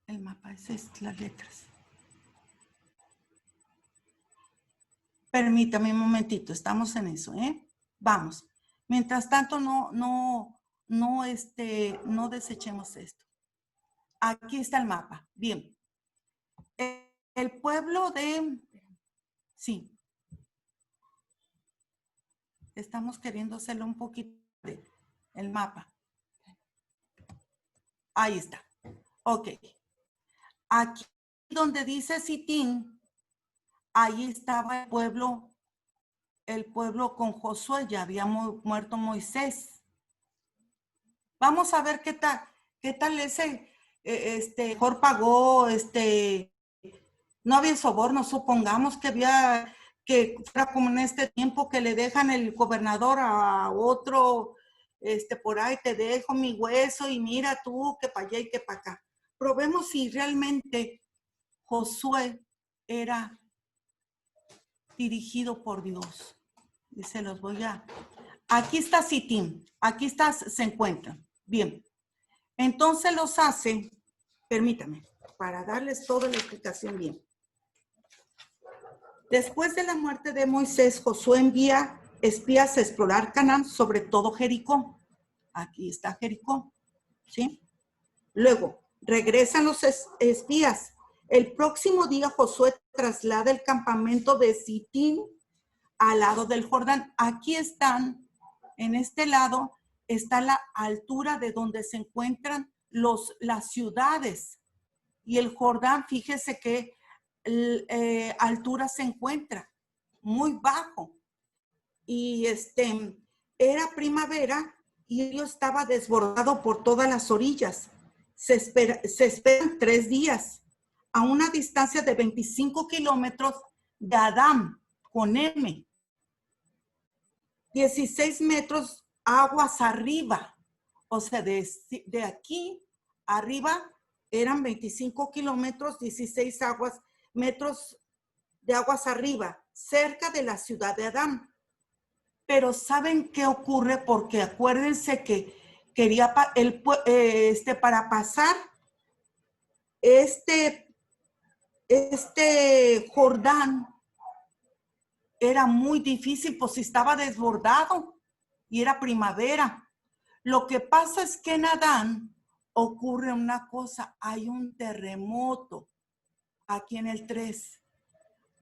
El mapa es las letras. Permítame un momentito, estamos en eso, ¿eh? Vamos. Mientras tanto, no desechemos esto. Aquí está el mapa. Bien. El pueblo de... Sí. Estamos queriendo hacerlo un poquito el mapa. Ahí está. Ok. Aquí donde dice Sitín, ahí estaba el pueblo con Josué, ya había muerto Moisés. Vamos a ver qué tal ese, mejor pagó, no había soborno, supongamos que fuera como en este tiempo que le dejan el gobernador a otro, por ahí te dejo mi hueso y mira tú que para allá y que para acá. Probemos si realmente Josué era dirigido por Dios. Y se los voy a... Aquí está Sitín, aquí se encuentran. Bien, entonces los hace, permítame, para darles toda la explicación bien. Después de la muerte de Moisés, Josué envía espías a explorar Canaán, sobre todo Jericó. Aquí está Jericó, ¿sí? Luego, regresan los espías. El próximo día Josué traslada el campamento de Sitín al lado del Jordán. Aquí están, en este lado, está la altura de donde se encuentran las ciudades. Y el Jordán, fíjese que altura se encuentra, muy bajo. Y era primavera y ello estaba desbordado por todas las orillas. Se esperan 3 días a una distancia de 25 kilómetros de Adán, con M. 16 metros aguas arriba. O sea, de aquí arriba eran 25 kilómetros, 16 metros de aguas arriba, cerca de la ciudad de Adán. Pero ¿saben qué ocurre? Porque acuérdense que quería para pasar este Jordán era muy difícil, pues estaba desbordado y era primavera. Lo que pasa es que en Adán ocurre una cosa, hay un terremoto aquí en el 3.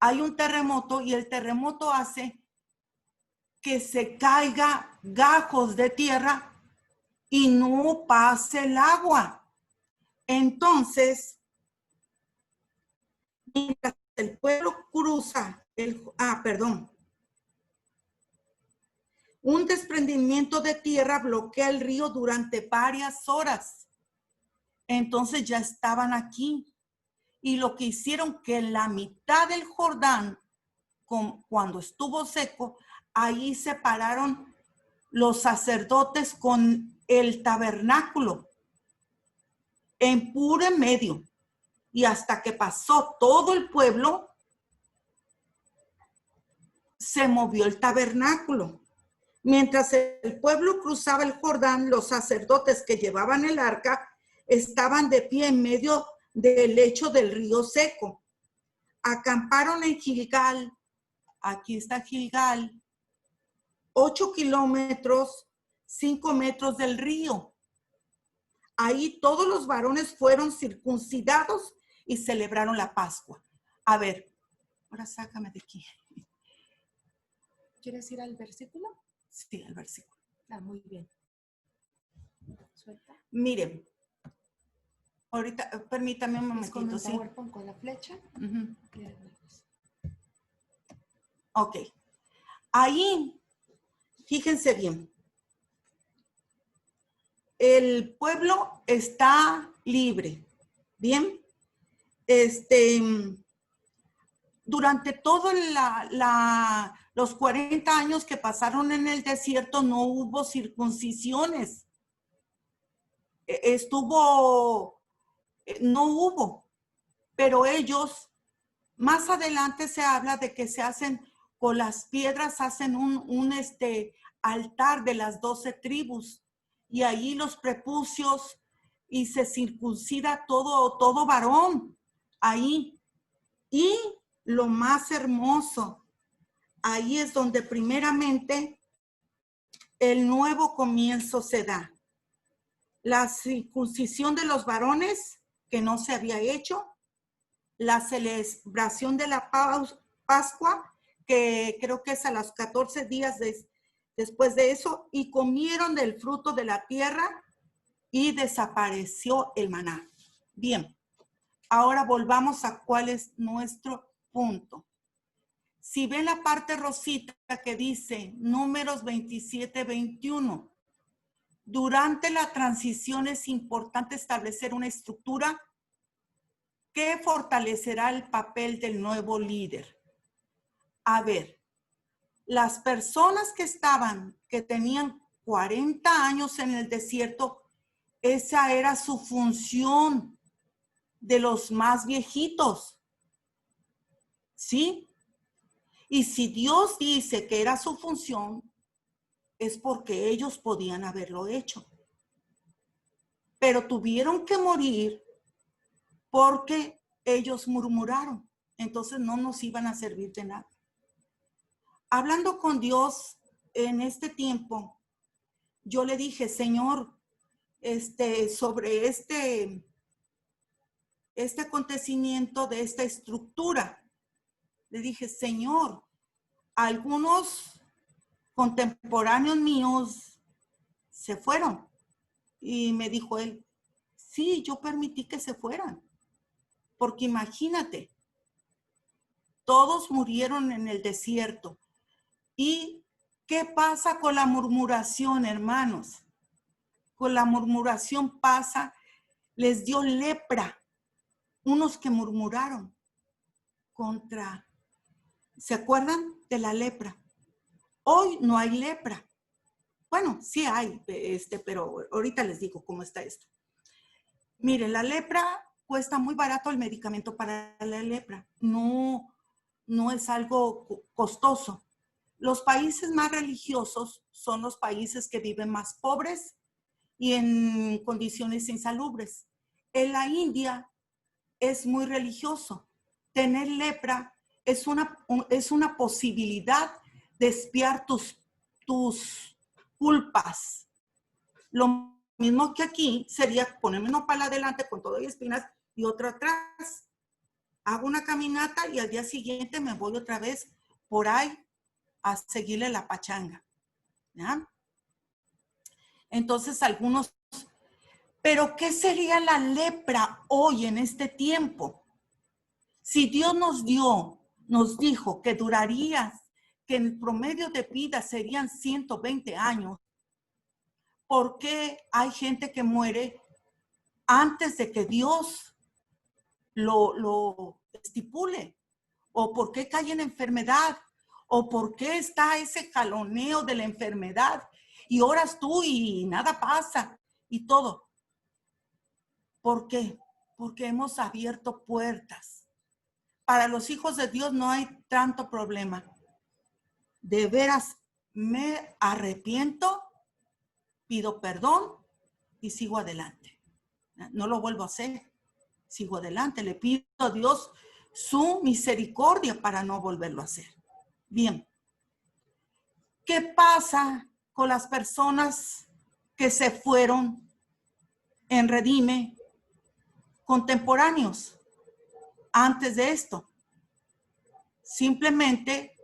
Hay un terremoto y el terremoto hace que se caiga gajos de tierra y no pase el agua. Entonces, mientras el pueblo cruza un desprendimiento de tierra bloquea el río durante varias horas. Entonces ya estaban aquí. Y lo que hicieron que en la mitad del Jordán, cuando estuvo seco, ahí se pararon los sacerdotes con el tabernáculo en puro medio. Y hasta que pasó todo el pueblo, se movió el tabernáculo. Mientras el pueblo cruzaba el Jordán, los sacerdotes que llevaban el arca estaban de pie en medio del lecho del río seco. Acamparon en Gilgal. Aquí está Gilgal. 8 kilómetros, 5 metros del río. Ahí todos los varones fueron circuncidados y celebraron la Pascua. A ver, ahora sácame de aquí. ¿Quieres ir al versículo? Sí, al versículo. Ah, muy bien. Suelta. Miren, ahorita, permítame un Es con momentito, el sí. PowerPoint con la flecha. Ujú. Bien. Ok. Ahí, fíjense bien. El pueblo está libre. Bien. Durante todos los 40 años que pasaron en el desierto no hubo circuncisiones. No hubo, pero ellos, más adelante se habla de que se hacen, con las piedras hacen un altar de las 12 tribus y ahí los prepucios y se circuncida todo varón ahí. Y lo más hermoso, ahí es donde primeramente el nuevo comienzo se da. La circuncisión de los varones, que no se había hecho, la celebración de la Pascua, que creo que es a los 14 días después de eso, y comieron del fruto de la tierra y desapareció el maná. Bien, ahora volvamos a cuál es nuestro punto. Si ven la parte rosita que dice Números 27-21, durante la transición es importante establecer una estructura que fortalecerá el papel del nuevo líder. A ver, las personas que tenían 40 años en el desierto, esa era su función de los más viejitos. ¿Sí? Y si Dios dice que era su función, es porque ellos podían haberlo hecho. Pero tuvieron que morir porque ellos murmuraron. Entonces no nos iban a servir de nada. Hablando con Dios en este tiempo, yo le dije, Señor, sobre este acontecimiento de esta estructura, le dije, Señor, algunos contemporáneos míos se fueron. Y me dijo él, sí, yo permití que se fueran. Porque imagínate, todos murieron en el desierto. ¿Y qué pasa con la murmuración, hermanos? Con la murmuración pasa, les dio lepra, unos que murmuraron contra, ¿se acuerdan de la lepra? Hoy no hay lepra. Bueno, sí hay, pero ahorita les digo cómo está esto. Miren, la lepra cuesta muy barato el medicamento para la lepra. No es algo costoso. Los países más religiosos son los países que viven más pobres y en condiciones insalubres. En la India es muy religioso. Tener lepra es una posibilidad de expiar tus culpas. Lo mismo que aquí sería ponerme una pala adelante con todo y espinas y otra atrás. Hago una caminata y al día siguiente me voy otra vez por ahí a seguirle la pachanga. ¿Ya? Entonces algunos, pero ¿qué sería la lepra hoy en este tiempo? Si Dios nos dijo que duraría, que el promedio de vida serían 120 años, ¿por qué hay gente que muere antes de que Dios lo estipule? ¿O por qué cae en enfermedad? ¿O por qué está ese jaloneo de la enfermedad? Y oras tú y nada pasa y todo. ¿Por qué? Porque hemos abierto puertas. Para los hijos de Dios no hay tanto problema. De veras, me arrepiento, pido perdón y sigo adelante. No lo vuelvo a hacer. Sigo adelante. Le pido a Dios su misericordia para no volverlo a hacer. Bien. ¿Qué pasa con las personas que se fueron en Redime contemporáneos antes de esto? Simplemente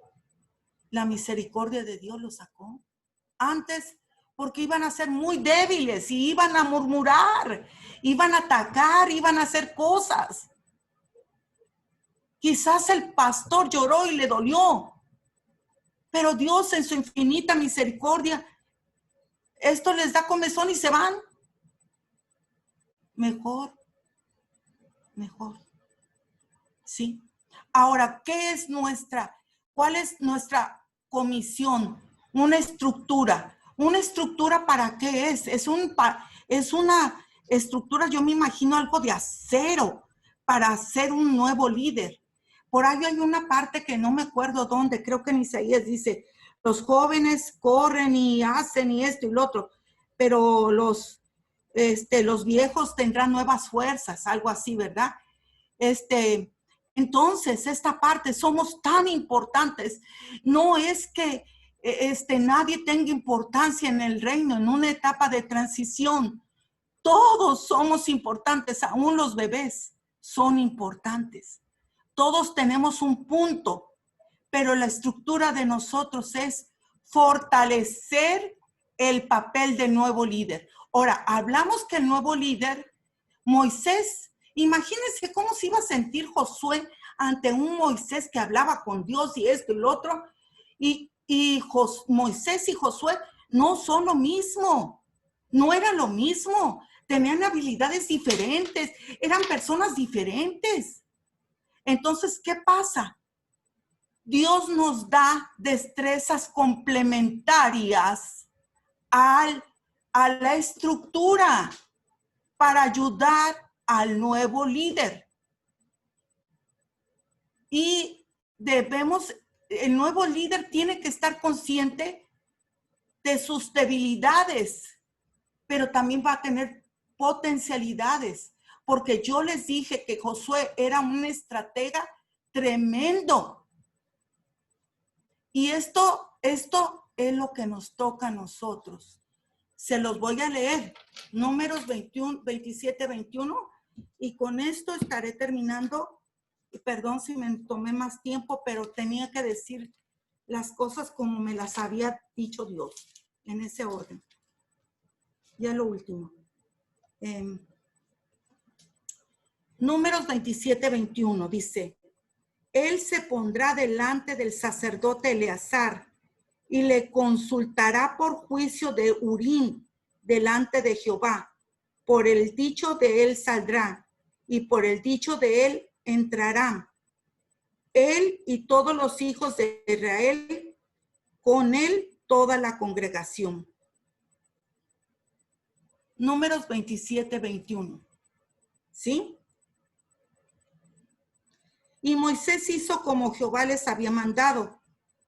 la misericordia de Dios los sacó. Antes, porque iban a ser muy débiles y iban a murmurar, iban a atacar, iban a hacer cosas. Quizás el pastor lloró y le dolió, pero Dios en su infinita misericordia, esto les da comezón y se van. Mejor. ¿Sí? Ahora, cuál es nuestra comisión? Una estructura. ¿Una estructura para qué es? Es una estructura, yo me imagino algo de acero para ser un nuevo líder. Por ahí hay una parte que no me acuerdo dónde, creo que en Isaías dice, los jóvenes corren y hacen y esto y lo otro, pero los viejos tendrán nuevas fuerzas, algo así, ¿verdad? Entonces, esta parte, somos tan importantes. No es que nadie tenga importancia en el reino, en una etapa de transición. Todos somos importantes, aún los bebés son importantes. Todos tenemos un punto, pero la estructura de nosotros es fortalecer el papel del nuevo líder. Ahora, hablamos que el nuevo líder, Moisés, imagínense cómo se iba a sentir Josué ante un Moisés que hablaba con Dios y esto y lo otro. Moisés y Josué no son lo mismo, no eran lo mismo, tenían habilidades diferentes, eran personas diferentes. Entonces, ¿qué pasa? Dios nos da destrezas complementarias a la estructura para ayudar al nuevo líder. Y el nuevo líder tiene que estar consciente de sus debilidades, pero también va a tener potencialidades, porque yo les dije que Josué era un estratega tremendo. Y esto es lo que nos toca a nosotros. Se los voy a leer, Números 27, 21, y con esto estaré terminando. Perdón si me tomé más tiempo, pero tenía que decir las cosas como me las había dicho Dios, en ese orden. Ya lo último. Números 27, 21 dice, él se pondrá delante del sacerdote Eleazar y le consultará por juicio de Urim delante de Jehová. Por el dicho de él saldrá y por el dicho de él entrará. Él y todos los hijos de Israel, con él toda la congregación. Números 27, 21. ¿Sí? Y Moisés hizo como Jehová les había mandado,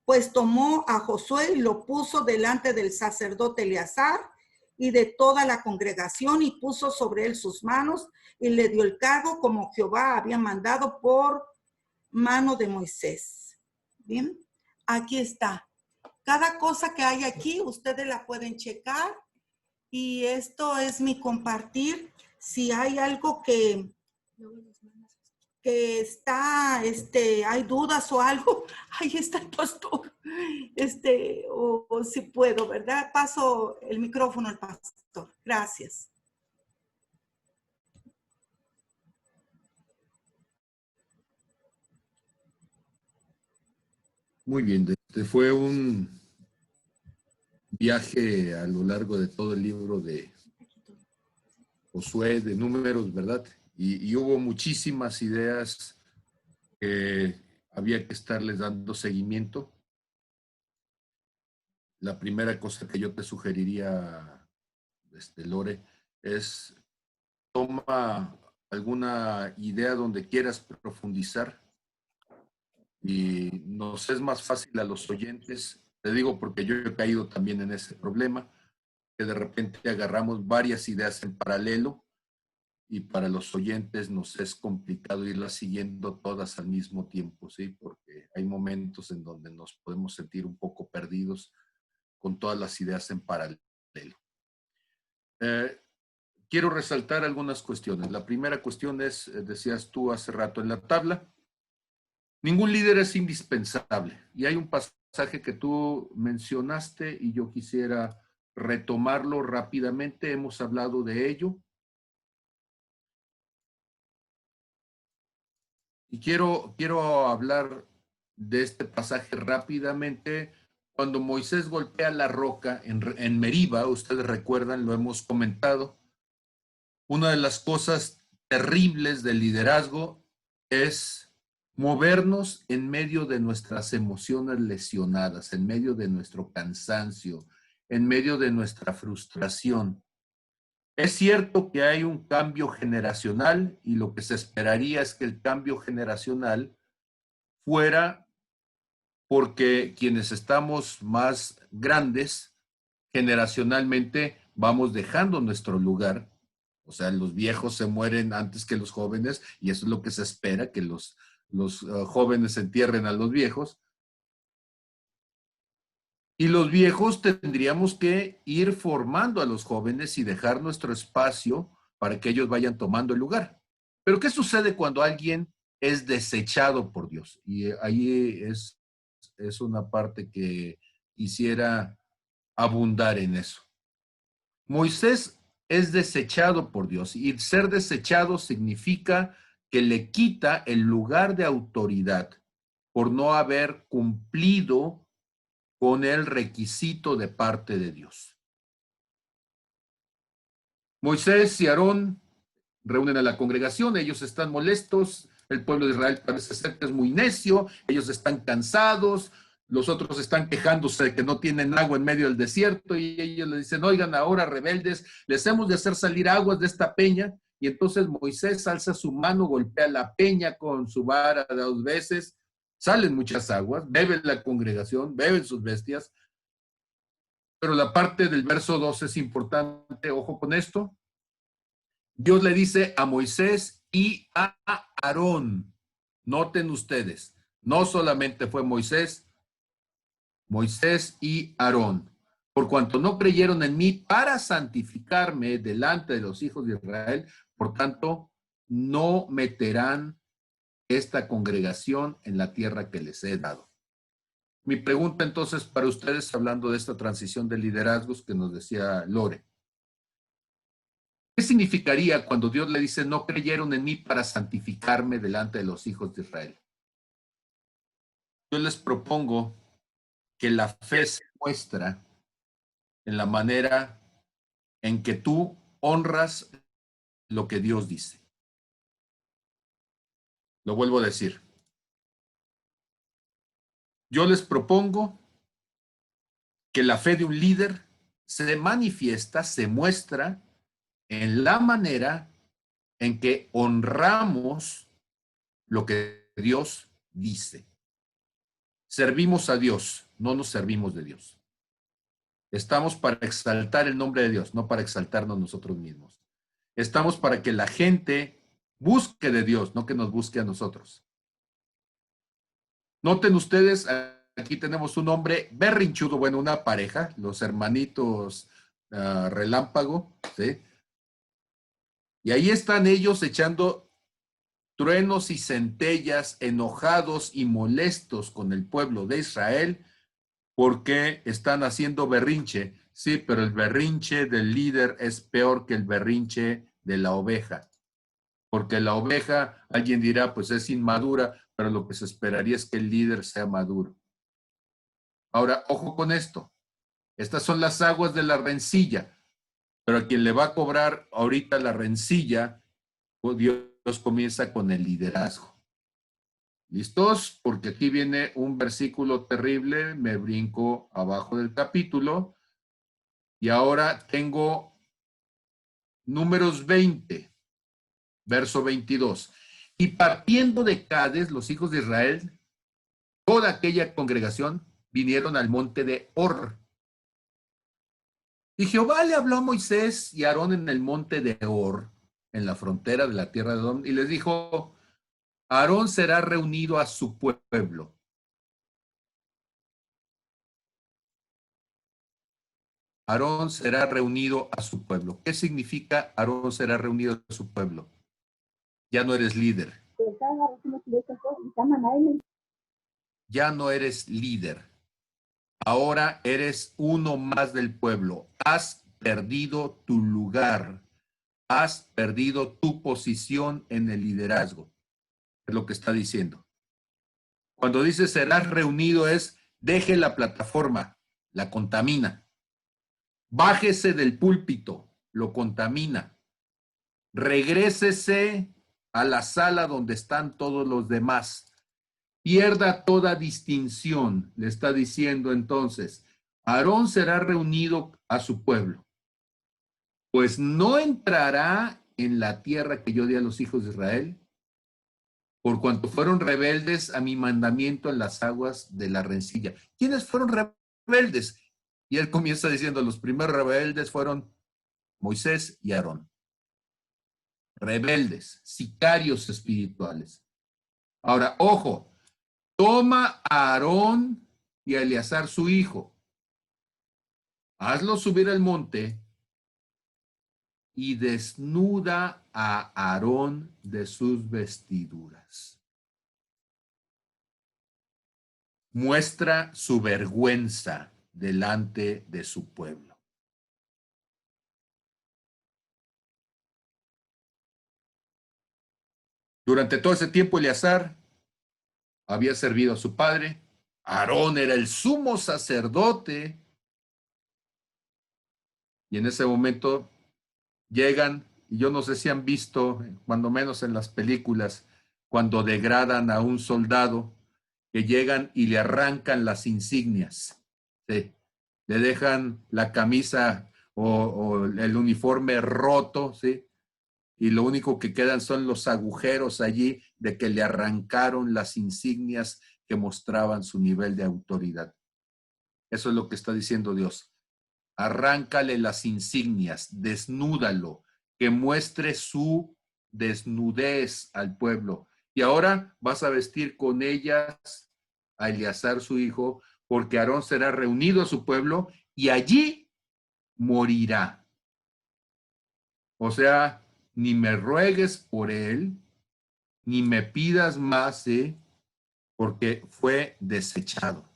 pues tomó a Josué y lo puso delante del sacerdote Eleazar y de toda la congregación y puso sobre él sus manos y le dio el cargo como Jehová había mandado por mano de Moisés. Bien, aquí está. Cada cosa que hay aquí, ustedes la pueden checar y esto es mi compartir. Si hay algo que está, hay dudas o algo, ahí está el pastor, o si puedo, ¿verdad? Paso el micrófono al pastor. Gracias. Muy bien, fue un viaje a lo largo de todo el libro de Josué, de Números, ¿verdad? Y hubo muchísimas ideas que había que estarles dando seguimiento. La primera cosa que yo te sugeriría, Lore, es toma alguna idea donde quieras profundizar y nos es más fácil a los oyentes, te digo porque yo he caído también en ese problema, que de repente agarramos varias ideas en paralelo y para los oyentes nos es complicado irlas siguiendo todas al mismo tiempo, ¿sí? Porque hay momentos en donde nos podemos sentir un poco perdidos con todas las ideas en paralelo. Quiero resaltar algunas cuestiones. La primera cuestión es, decías tú hace rato en la tabla, ningún líder es indispensable. Y hay un pasaje que tú mencionaste y yo quisiera retomarlo rápidamente. Hemos hablado de ello. Y quiero hablar de este pasaje rápidamente. Cuando Moisés golpea la roca en Meriba, ustedes recuerdan, lo hemos comentado, una de las cosas terribles del liderazgo es movernos en medio de nuestras emociones lesionadas, en medio de nuestro cansancio, en medio de nuestra frustración. Es cierto que hay un cambio generacional y lo que se esperaría es que el cambio generacional fuera porque quienes estamos más grandes generacionalmente vamos dejando nuestro lugar. O sea, los viejos se mueren antes que los jóvenes y eso es lo que se espera, que los jóvenes entierren a los viejos. Y los viejos tendríamos que ir formando a los jóvenes y dejar nuestro espacio para que ellos vayan tomando el lugar. Pero ¿qué sucede cuando alguien es desechado por Dios? Y ahí es una parte que quisiera abundar en eso. Moisés es desechado por Dios y ser desechado significa que le quita el lugar de autoridad por no haber cumplido con el requisito de parte de Dios. Moisés y Aarón reúnen a la congregación, ellos están molestos, el pueblo de Israel parece ser que es muy necio, ellos están cansados, los otros están quejándose de que no tienen agua en medio del desierto y ellos le dicen, oigan, ahora rebeldes, les hemos de hacer salir aguas de esta peña. Y entonces Moisés alza su mano, golpea la peña con su vara 2 veces, salen muchas aguas, bebe la congregación, beben sus bestias. Pero la parte del verso 2 es importante, ojo con esto. Dios le dice a Moisés y a Aarón, noten ustedes, no solamente fue Moisés y Aarón, por cuanto no creyeron en mí para santificarme delante de los hijos de Israel, por tanto, no meterán esta congregación en la tierra que les he dado. Mi pregunta entonces para ustedes, hablando de esta transición de liderazgos que nos decía Lore, ¿qué significaría cuando Dios le dice, no creyeron en mí para santificarme delante de los hijos de Israel? Yo les propongo que la fe se muestra en la manera en que tú honras lo que Dios dice. Lo vuelvo a decir. Yo les propongo que la fe de un líder se manifiesta, se muestra en la manera en que honramos lo que Dios dice. Servimos a Dios, no nos servimos de Dios. Estamos para exaltar el nombre de Dios, no para exaltarnos nosotros mismos. Estamos para que la gente busque de Dios, no que nos busque a nosotros. Noten ustedes, aquí tenemos un hombre berrinchudo, bueno, una pareja, los hermanitos Relámpago, ¿sí? Y ahí están ellos echando truenos y centellas, enojados y molestos con el pueblo de Israel, porque están haciendo berrinche. Sí, pero el berrinche del líder es peor que el berrinche de la oveja. Porque la oveja, alguien dirá, pues es inmadura, pero lo que se esperaría es que el líder sea maduro. Ahora, ojo con esto. Estas son las aguas de la rencilla, pero a quien le va a cobrar ahorita la rencilla, pues Dios comienza con el liderazgo. ¿Listos? Porque aquí viene un versículo terrible, me brinco abajo del capítulo, y ahora tengo Números 20, verso 22. Y partiendo de Cades, los hijos de Israel, toda aquella congregación vinieron al monte de Hor. Y Jehová le habló a Moisés y a Aarón en el monte de Hor, en la frontera de la tierra de Edom, y les dijo, Aarón será reunido a su pueblo. Aarón será reunido a su pueblo. ¿Qué significa Aarón será reunido a su pueblo? Ya no eres líder. Ya no eres líder. Ahora eres uno más del pueblo. Has perdido tu lugar. Has perdido tu posición en el liderazgo. Es lo que está diciendo. Cuando dice serás reunido es deje la plataforma, la contamina. Bájese del púlpito, lo contamina. Regrésese a la sala donde están todos los demás. Pierda toda distinción, le está diciendo entonces. Aarón será reunido a su pueblo, pues no entrará en la tierra que yo di a los hijos de Israel, por cuanto fueron rebeldes a mi mandamiento en las aguas de la rencilla. ¿Quiénes fueron rebeldes? Y él comienza diciendo, los primeros rebeldes fueron Moisés y Aarón. Rebeldes, sicarios espirituales. Ahora, ojo, toma a Aarón y a Eleazar su hijo, hazlo subir al monte y desnuda a Aarón de sus vestiduras. Muestra su vergüenza delante de su pueblo. Durante todo ese tiempo, Eleazar había servido a su padre. Aarón era el sumo sacerdote. Y en ese momento llegan, y yo no sé si han visto, cuando menos en las películas, cuando degradan a un soldado, que llegan y le arrancan las insignias. ¿Sí? Le dejan la camisa o el uniforme roto, ¿sí? Y lo único que quedan son los agujeros allí de que le arrancaron las insignias que mostraban su nivel de autoridad. Eso es lo que está diciendo Dios. Arráncale las insignias, desnúdalo, que muestre su desnudez al pueblo. Y ahora vas a vestir con ellas a Eleazar su hijo, porque Aarón será reunido a su pueblo y allí morirá. O sea, ni me ruegues por él, ni me pidas más, porque fue desechado.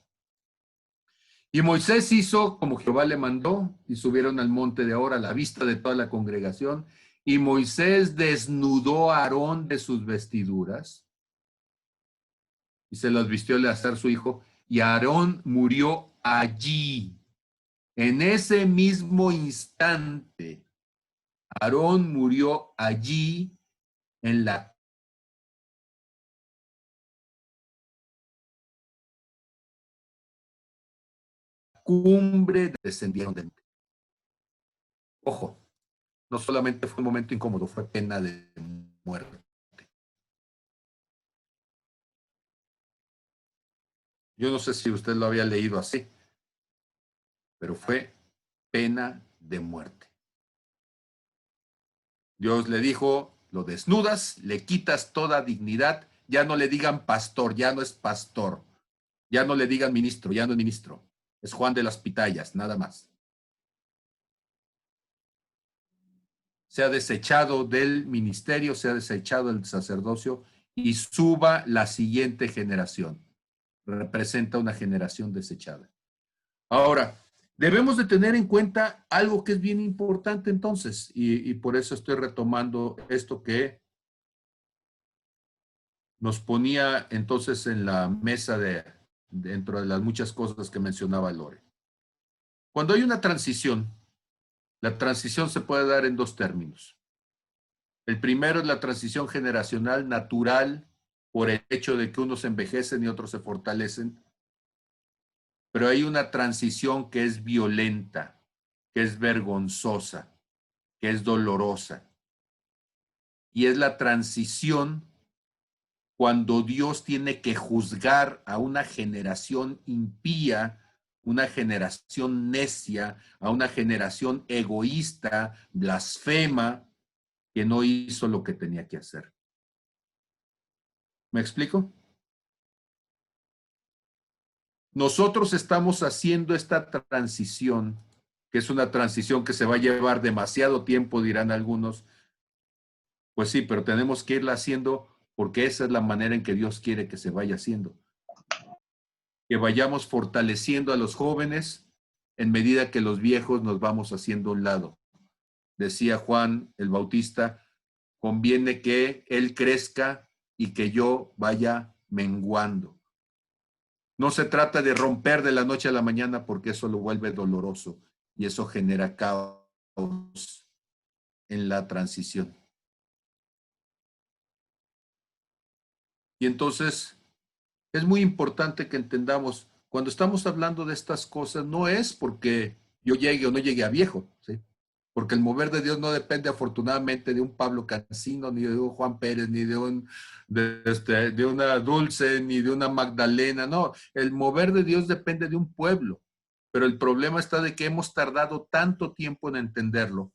Y Moisés hizo como Jehová le mandó, y subieron al monte de Hor a la vista de toda la congregación, y Moisés desnudó a Aarón de sus vestiduras, y se las vistió Eleazar su hijo, y Aarón murió allí. En ese mismo instante, Aarón murió allí en la cumbre, descendieron del... Ojo, no solamente fue un momento incómodo, fue pena de muerte. Yo no sé si usted lo había leído así, pero fue pena de muerte. Dios le dijo, lo desnudas, le quitas toda dignidad, ya no le digan pastor, ya no es pastor, ya no le digan ministro, ya no es ministro, es Juan de las Pitayas, nada más. Se ha desechado del ministerio, se ha desechado del sacerdocio y suba la siguiente generación. Representa una generación desechada. Ahora, debemos de tener en cuenta algo que es bien importante entonces, y por eso estoy retomando esto que nos ponía entonces en la mesa dentro de las muchas cosas que mencionaba Lore. Cuando hay una transición, la transición se puede dar en dos términos. El primero es la transición generacional natural por el hecho de que unos envejecen y otros se fortalecen, pero hay una transición que es violenta, que es vergonzosa, que es dolorosa. Y es la transición cuando Dios tiene que juzgar a una generación impía, una generación necia, a una generación egoísta, blasfema, que no hizo lo que tenía que hacer. ¿Me explico? Nosotros estamos haciendo esta transición que es una transición que se va a llevar demasiado tiempo, dirán algunos. Pues sí, pero tenemos que irla haciendo porque esa es la manera en que Dios quiere que se vaya haciendo. Que vayamos fortaleciendo a los jóvenes en medida que los viejos nos vamos haciendo a un lado. Decía Juan el Bautista, conviene que él crezca y que yo vaya menguando. No se trata de romper de la noche a la mañana porque eso lo vuelve doloroso y eso genera caos en la transición. Y entonces es muy importante que entendamos, cuando estamos hablando de estas cosas, no es porque yo llegue o no llegue a viejo, ¿sí? Porque el mover de Dios no depende afortunadamente de un Pablo Cancino, ni de un Juan Pérez, ni de una Dulce, ni de una Magdalena, no. El mover de Dios depende de un pueblo, pero el problema está de que hemos tardado tanto tiempo en entenderlo.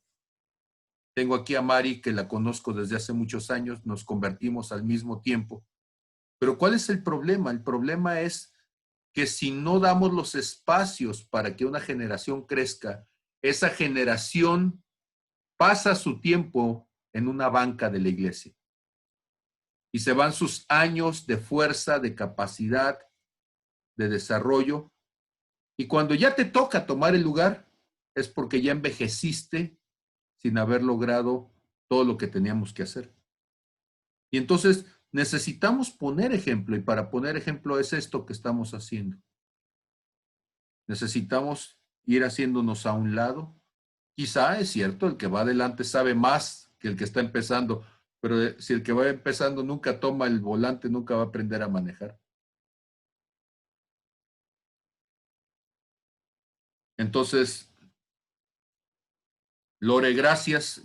Tengo aquí a Mari, que la conozco desde hace muchos años, nos convertimos al mismo tiempo. Pero ¿cuál es el problema? El problema es que si no damos los espacios para que una generación crezca, esa generación pasa su tiempo en una banca de la iglesia y se van sus años de fuerza, de capacidad, de desarrollo. Y cuando ya te toca tomar el lugar, es porque ya envejeciste sin haber logrado todo lo que teníamos que hacer. Y entonces necesitamos poner ejemplo, y para poner ejemplo es esto que estamos haciendo. Necesitamos ir haciéndonos a un lado. Quizá es cierto, el que va adelante sabe más que el que está empezando, pero si el que va empezando nunca toma el volante, nunca va a aprender a manejar. Entonces, Lore, gracias.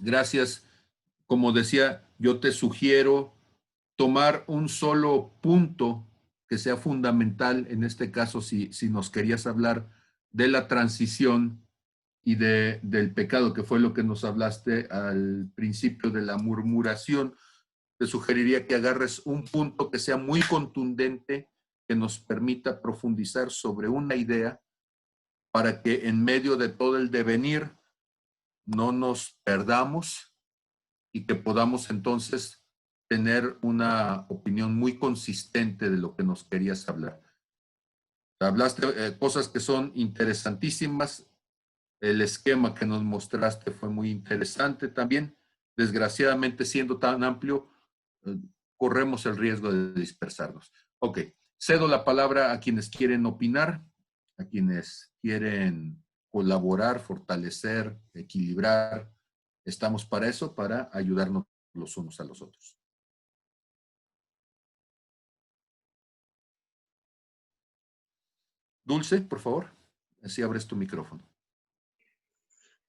Como decía, yo te sugiero tomar un solo punto que sea fundamental, en este caso, si nos querías hablar de la transición y del pecado, que fue lo que nos hablaste al principio de la murmuración, te sugeriría que agarres un punto que sea muy contundente, que nos permita profundizar sobre una idea, para que en medio de todo el devenir no nos perdamos y que podamos entonces tener una opinión muy consistente de lo que nos querías hablar. Hablaste cosas que son interesantísimas. El esquema que nos mostraste fue muy interesante también. Desgraciadamente, siendo tan amplio, corremos el riesgo de dispersarnos. Ok, cedo la palabra a quienes quieren opinar, a quienes quieren colaborar, fortalecer, equilibrar. Estamos para eso, para ayudarnos los unos a los otros. Dulce, por favor, así abres tu micrófono.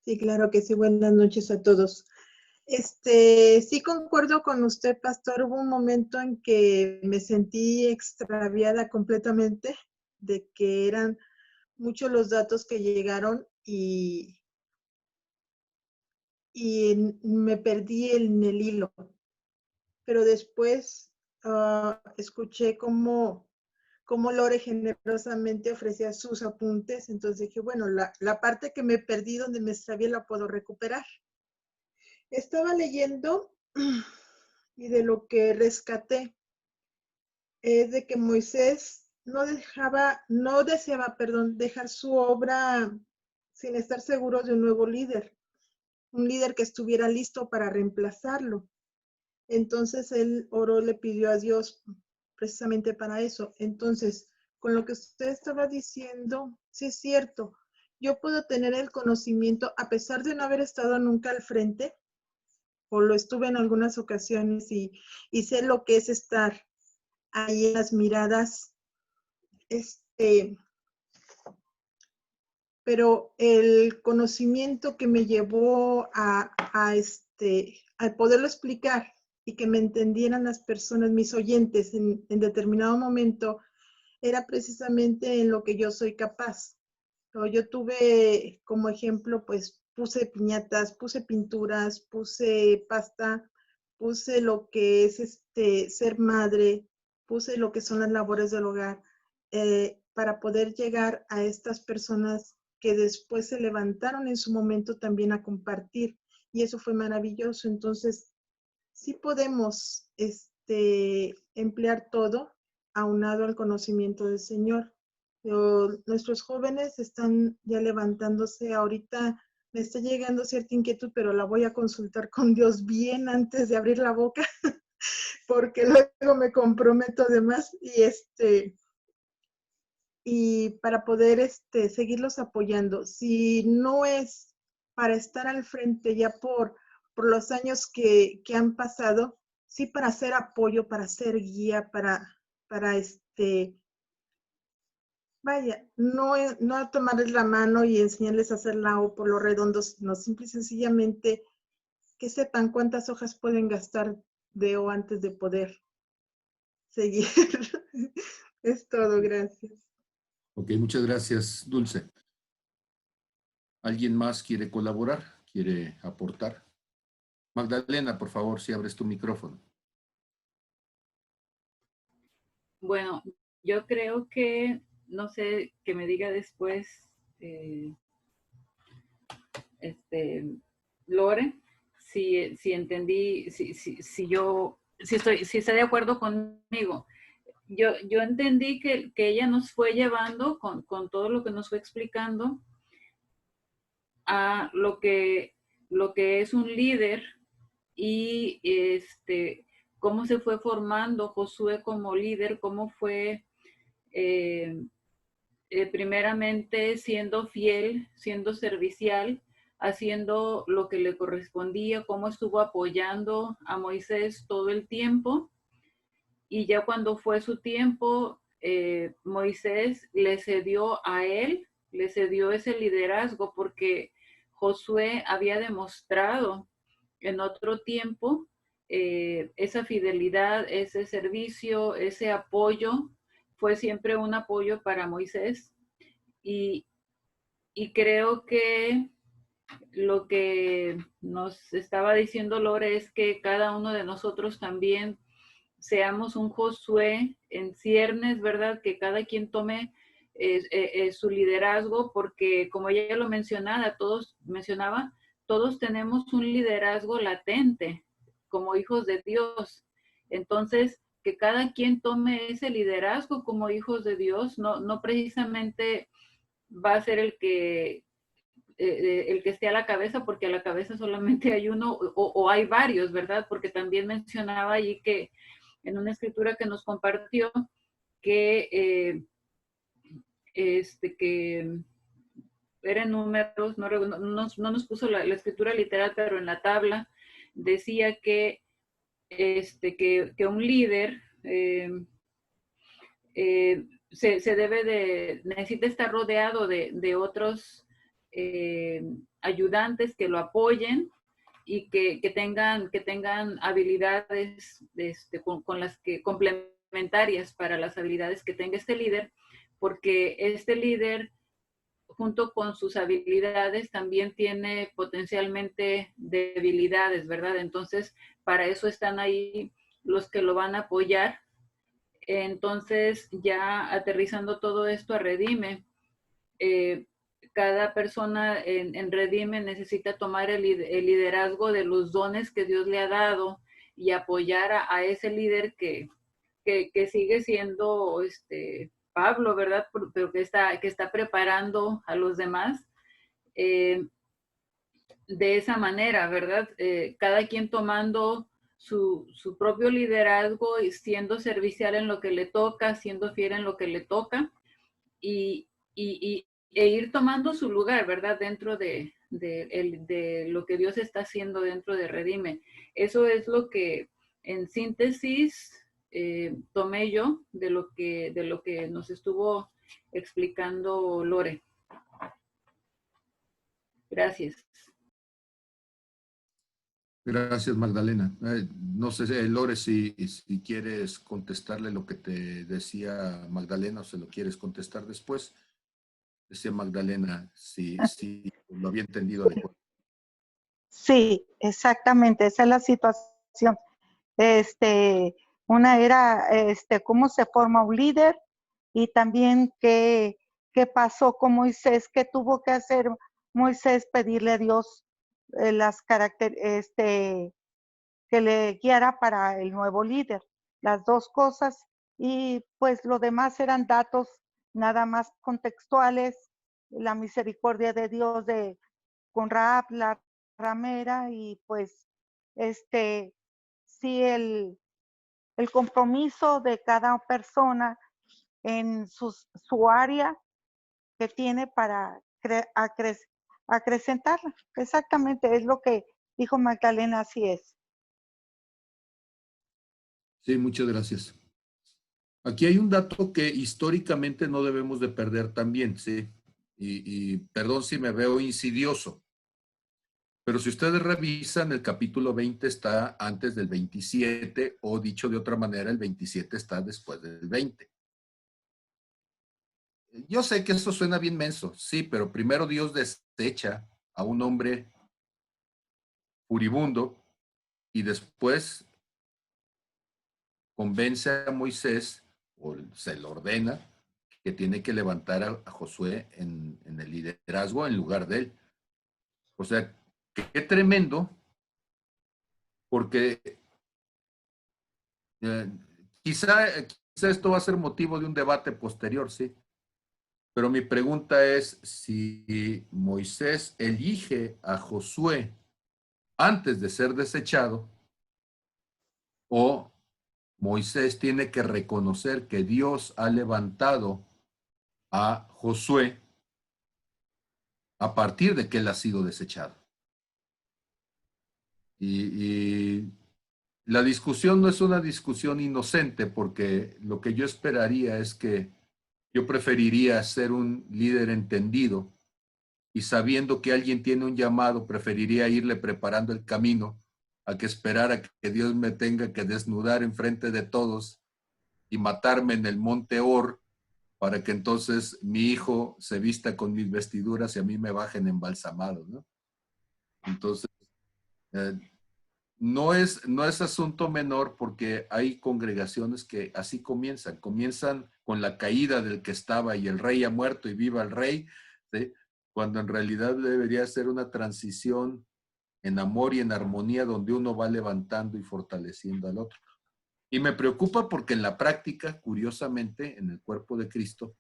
Sí, claro que sí. Buenas noches a todos. Sí concuerdo con usted, pastor. Hubo un momento en que me sentí extraviada completamente, de que eran muchos los datos que llegaron y me perdí en el hilo. Pero después escuché cómo Lore generosamente ofrecía sus apuntes. Entonces dije, bueno, la parte que me perdí, donde me extravié, la puedo recuperar. Estaba leyendo y de lo que rescaté es de que Moisés no deseaba dejar su obra sin estar seguro de un nuevo líder, un líder que estuviera listo para reemplazarlo. Entonces él oró, le pidió a Dios precisamente para eso. Entonces, con lo que usted estaba diciendo, sí es cierto, yo puedo tener el conocimiento, a pesar de no haber estado nunca al frente, o lo estuve en algunas ocasiones y sé lo que es estar ahí en las miradas, pero el conocimiento que me llevó a poderlo explicar y que me entendieran las personas, mis oyentes, en determinado momento, era precisamente en lo que yo soy capaz. Yo tuve como ejemplo, pues puse piñatas, puse pinturas, puse pasta, puse lo que es ser madre, puse lo que son las labores del hogar, para poder llegar a estas personas que después se levantaron en su momento también a compartir. Y eso fue maravilloso. Entonces, sí podemos emplear todo aunado al conocimiento del Señor. Pero nuestros jóvenes están ya levantándose. Ahorita me está llegando cierta inquietud, pero la voy a consultar con Dios bien antes de abrir la boca, porque luego me comprometo de más y para poder seguirlos apoyando. Si no es para estar al frente ya por los años que han pasado, sí para hacer apoyo, para ser guía, para vaya, no tomarles la mano y enseñarles a hacer la O por lo redondo, sino simple y sencillamente que sepan cuántas hojas pueden gastar de O antes de poder seguir. Es todo, gracias. Ok, muchas gracias, Dulce. ¿Alguien más quiere colaborar? ¿Quiere aportar? Magdalena, por favor, si abres tu micrófono. Bueno, yo creo que, no sé, que me diga después, Lore, si entendí, si está de acuerdo conmigo. Yo entendí que ella nos fue llevando con todo lo que nos fue explicando a lo que es un líder y cómo se fue formando Josué como líder, cómo fue primeramente siendo fiel, siendo servicial, haciendo lo que le correspondía, cómo estuvo apoyando a Moisés todo el tiempo. Y ya cuando fue su tiempo, Moisés le cedió a él, le cedió ese liderazgo porque Josué había demostrado en otro tiempo esa fidelidad, ese servicio, ese apoyo, fue siempre un apoyo para Moisés. Y creo que lo que nos estaba diciendo Lore es que cada uno de nosotros también seamos un Josué en ciernes, ¿verdad? Que cada quien tome su liderazgo, porque como ella lo mencionaba, todos tenemos un liderazgo latente como hijos de Dios. Entonces, que cada quien tome ese liderazgo como hijos de Dios, no precisamente va a ser el que esté a la cabeza, porque a la cabeza solamente hay uno o hay varios, ¿verdad? Porque también mencionaba allí que en una escritura que nos compartió que que era en números, no nos puso la escritura literal, pero en la tabla decía que un líder necesita estar rodeado de otros ayudantes que lo apoyen y que tengan habilidades con las que complementarias para las habilidades que tenga este líder, porque este líder junto con sus habilidades también tiene potencialmente debilidades, ¿verdad? Entonces, para eso están ahí los que lo van a apoyar. Entonces, ya aterrizando todo esto a Redime, cada persona en Redime necesita tomar el liderazgo de los dones que Dios le ha dado y apoyar a ese líder que sigue siendo Pablo, ¿verdad? Pero que está preparando a los demás de esa manera, ¿verdad? Cada quien tomando su propio liderazgo y siendo servicial en lo que le toca, siendo fiel en lo que le toca e ir tomando su lugar, ¿verdad? Dentro de lo que Dios está haciendo dentro de Redime. Eso es lo que, en síntesis, tomé yo de lo que nos estuvo explicando Lore. Gracias. Gracias, Magdalena. No sé, Lore, si quieres contestarle lo que te decía Magdalena o se lo quieres contestar después. Decía Magdalena, si lo había entendido adecuadamente. Sí, exactamente, esa es la situación. Una era cómo se forma un líder y también qué qué pasó con Moisés, qué tuvo que hacer Moisés, pedirle a Dios que le guiara para el nuevo líder, las dos cosas, y pues lo demás eran datos nada más contextuales, la misericordia de Dios con Rahab, la ramera, y pues sí el compromiso de cada persona en su área que tiene para acrecentarla. Exactamente, es lo que dijo Magdalena, así es. Sí, muchas gracias. Aquí hay un dato que históricamente no debemos de perder también, ¿sí? Y perdón si me veo insidioso, pero si ustedes revisan, el capítulo 20 está antes del 27, o dicho de otra manera, el 27 está después del 20. Yo sé que eso suena bien menso, sí, pero primero Dios desecha a un hombre furibundo y después convence a Moisés, o se le ordena, que tiene que levantar a Josué en el liderazgo en lugar de él. O sea, qué tremendo, porque quizá esto va a ser motivo de un debate posterior, sí. Pero mi pregunta es si Moisés elige a Josué antes de ser desechado, o Moisés tiene que reconocer que Dios ha levantado a Josué a partir de que él ha sido desechado. Y la discusión no es una discusión inocente, porque lo que yo esperaría es que yo preferiría ser un líder entendido, y sabiendo que alguien tiene un llamado, preferiría irle preparando el camino a que esperar a que Dios me tenga que desnudar enfrente de todos y matarme en el monte Or, para que entonces mi hijo se vista con mis vestiduras y a mí me bajen embalsamados, ¿no? Entonces, no es asunto menor, porque hay congregaciones que así comienzan con la caída del que estaba y el rey ha muerto y viva el rey, ¿sí? Cuando en realidad debería ser una transición en amor y en armonía, donde uno va levantando y fortaleciendo al otro. Y me preocupa porque en la práctica, curiosamente, en el cuerpo de Cristo,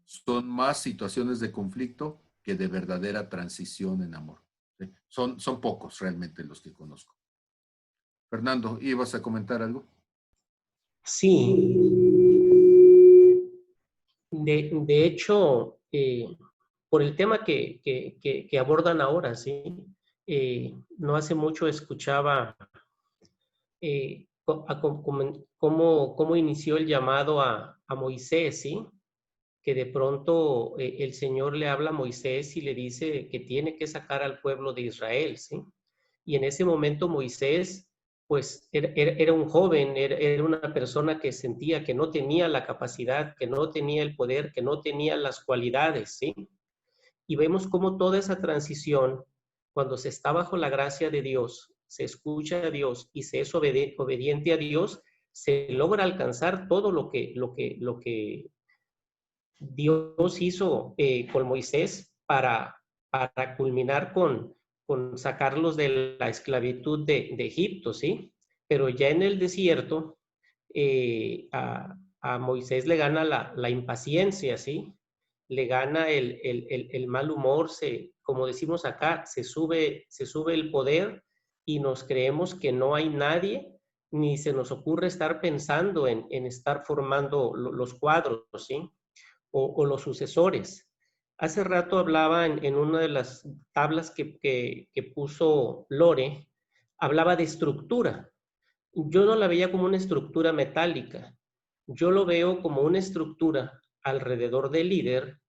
son más situaciones de conflicto que de verdadera transición en amor. ¿Sí? Son pocos realmente los que conozco. Fernando, ¿ibas a comentar algo? Sí. De hecho, por el tema que abordan ahora, ¿sí? No hace mucho escuchaba cómo inició el llamado a Moisés, ¿sí? Que de pronto el Señor le habla a Moisés y le dice que tiene que sacar al pueblo de Israel, ¿sí? Y en ese momento Moisés, pues era un joven, era una persona que sentía que no tenía la capacidad, que no tenía el poder, que no tenía las cualidades, ¿sí? Y vemos cómo toda esa transición, cuando se está bajo la gracia de Dios, se escucha a Dios y se es obediente a Dios, se logra alcanzar todo lo que Dios hizo con Moisés para culminar con sacarlos de la esclavitud de Egipto, ¿sí? Pero ya en el desierto, a Moisés le gana la impaciencia, ¿sí? Le gana el mal humor, como decimos acá, se sube el poder y nos creemos que no hay nadie, ni se nos ocurre estar pensando en estar formando los cuadros, ¿sí? O los sucesores. Hace rato hablaba en una de las tablas que puso Lore, hablaba de estructura. Yo no la veía como una estructura metálica, yo lo veo como una estructura alrededor del líder,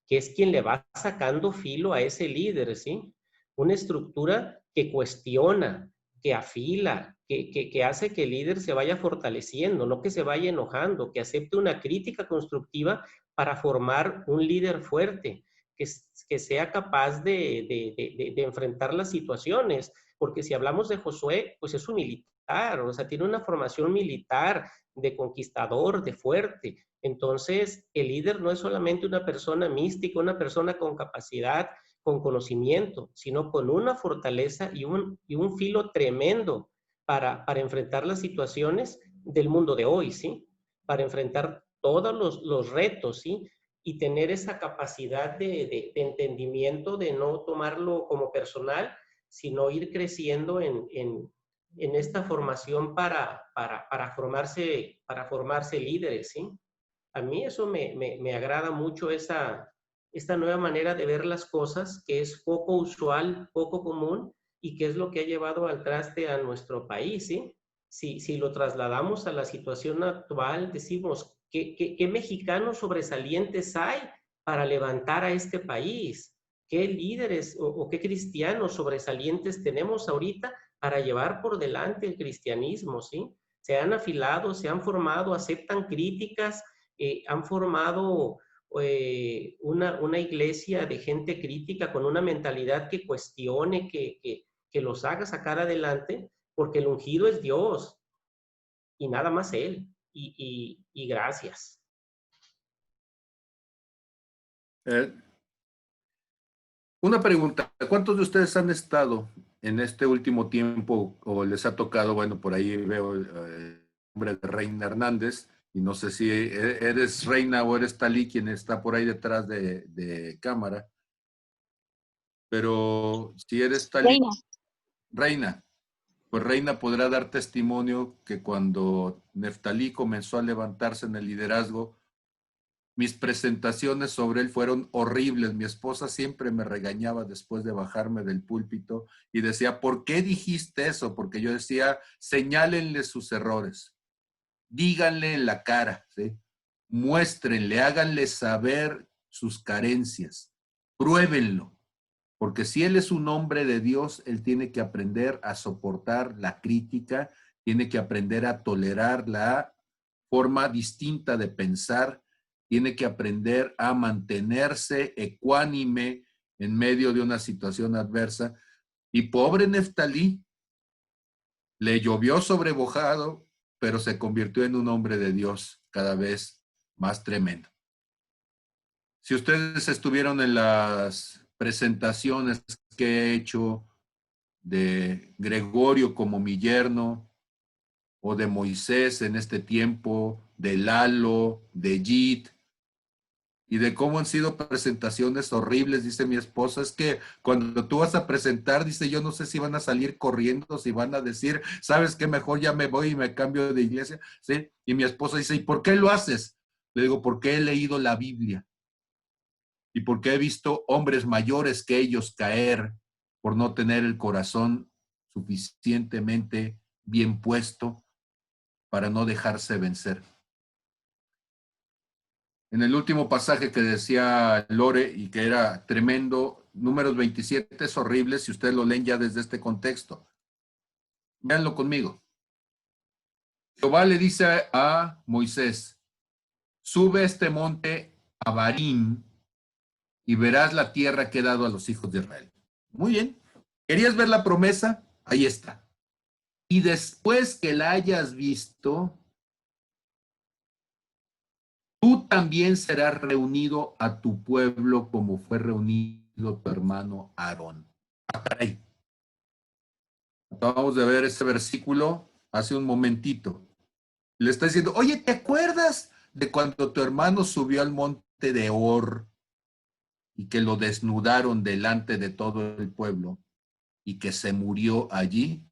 que es quien le va sacando filo a ese líder, ¿sí? Una estructura que cuestiona, que afila, que hace que el líder se vaya fortaleciendo, no que se vaya enojando, que acepte una crítica constructiva para formar un líder fuerte, que sea capaz de enfrentar las situaciones. Porque si hablamos de Josué, pues es un militar, o sea, tiene una formación militar, de conquistador, de fuerte. Entonces, el líder no es solamente una persona mística, una persona con capacidad, con conocimiento, sino con una fortaleza y un filo tremendo para enfrentar las situaciones del mundo de hoy, ¿sí? Para enfrentar todos los retos, ¿sí? Y tener esa capacidad de entendimiento, de no tomarlo como personal, sino ir creciendo en esta formación para formarse líderes, ¿sí? A mí eso me agrada mucho, esta nueva manera de ver las cosas, que es poco usual, poco común, y que es lo que ha llevado al traste a nuestro país, ¿sí? Si lo trasladamos a la situación actual, decimos, ¿qué mexicanos sobresalientes hay para levantar a este país? ¿Qué líderes o qué cristianos sobresalientes tenemos ahorita para llevar por delante el cristianismo, ¿sí? Se han afilado, se han formado, aceptan críticas, han formado una iglesia de gente crítica con una mentalidad que cuestione, que los haga sacar adelante, porque el ungido es Dios y nada más Él. Y gracias. Una pregunta, ¿cuántos de ustedes han estado en este último tiempo o les ha tocado, bueno, por ahí veo el nombre de Reina Hernández, y no sé si eres Reina o eres Talí quien está por ahí detrás de cámara, pero si eres Talí, Reina, pues Reina podrá dar testimonio que cuando Neftalí comenzó a levantarse en el liderazgo, mis presentaciones sobre él fueron horribles. Mi esposa siempre me regañaba después de bajarme del púlpito y decía, ¿por qué dijiste eso? Porque yo decía, señálenle sus errores, díganle en la cara, ¿sí? Muéstrenle, háganle saber sus carencias, pruébenlo, porque si él es un hombre de Dios, él tiene que aprender a soportar la crítica, tiene que aprender a tolerar la forma distinta de pensar, tiene que aprender a mantenerse ecuánime en medio de una situación adversa. Y pobre Neftalí, le llovió sobrebojado, pero se convirtió en un hombre de Dios cada vez más tremendo. Si ustedes estuvieron en las presentaciones que he hecho de Gregorio como mi yerno, o de Moisés en este tiempo, de Lalo, de Yit, y de cómo han sido presentaciones horribles, dice mi esposa, es que cuando tú vas a presentar, dice, yo no sé si van a salir corriendo, si van a decir, ¿sabes qué? Mejor ya me voy y me cambio de iglesia, ¿sí? Y mi esposa dice, ¿y por qué lo haces? Le digo, porque he leído la Biblia y porque he visto hombres mayores que ellos caer por no tener el corazón suficientemente bien puesto para no dejarse vencer. En el último pasaje que decía Lore y que era tremendo, Números 27 es horrible si ustedes lo leen ya desde este contexto. Véanlo conmigo. Jehová le dice a Moisés, sube este monte Abarim y verás la tierra que he dado a los hijos de Israel. Muy bien. ¿Querías ver la promesa? Ahí está. Y después que la hayas visto, tú también serás reunido a tu pueblo como fue reunido tu hermano Aarón. Ah, caray. Acabamos de ver este versículo hace un momentito. Le está diciendo, oye, ¿te acuerdas de cuando tu hermano subió al monte de Hor y que lo desnudaron delante de todo el pueblo y que se murió allí?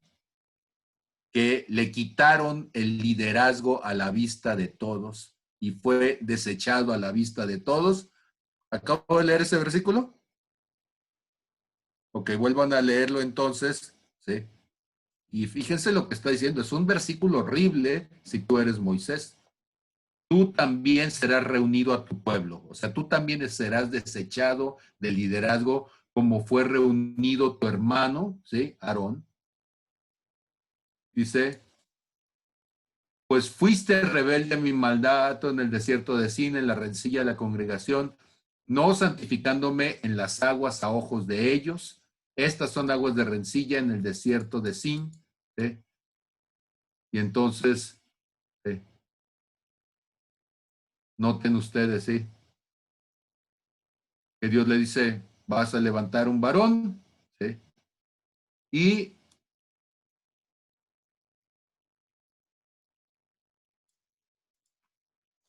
Que le quitaron el liderazgo a la vista de todos y fue desechado a la vista de todos. ¿Acabo de leer ese versículo? Ok, vuelvan a leerlo entonces, ¿sí? Y fíjense lo que está diciendo, es un versículo horrible si tú eres Moisés. Tú también serás reunido a tu pueblo, o sea, tú también serás desechado del liderazgo como fue reunido tu hermano, ¿sí? Aarón. Dice, pues fuiste rebelde a mi mandato en el desierto de Sin, en la rencilla de la congregación, no santificándome en las aguas a ojos de ellos. Estas son aguas de rencilla en el desierto de Sin. ¿Sí? Y entonces, Noten ustedes, ¿sí? Que Dios le dice, vas a levantar un varón, ¿sí? Y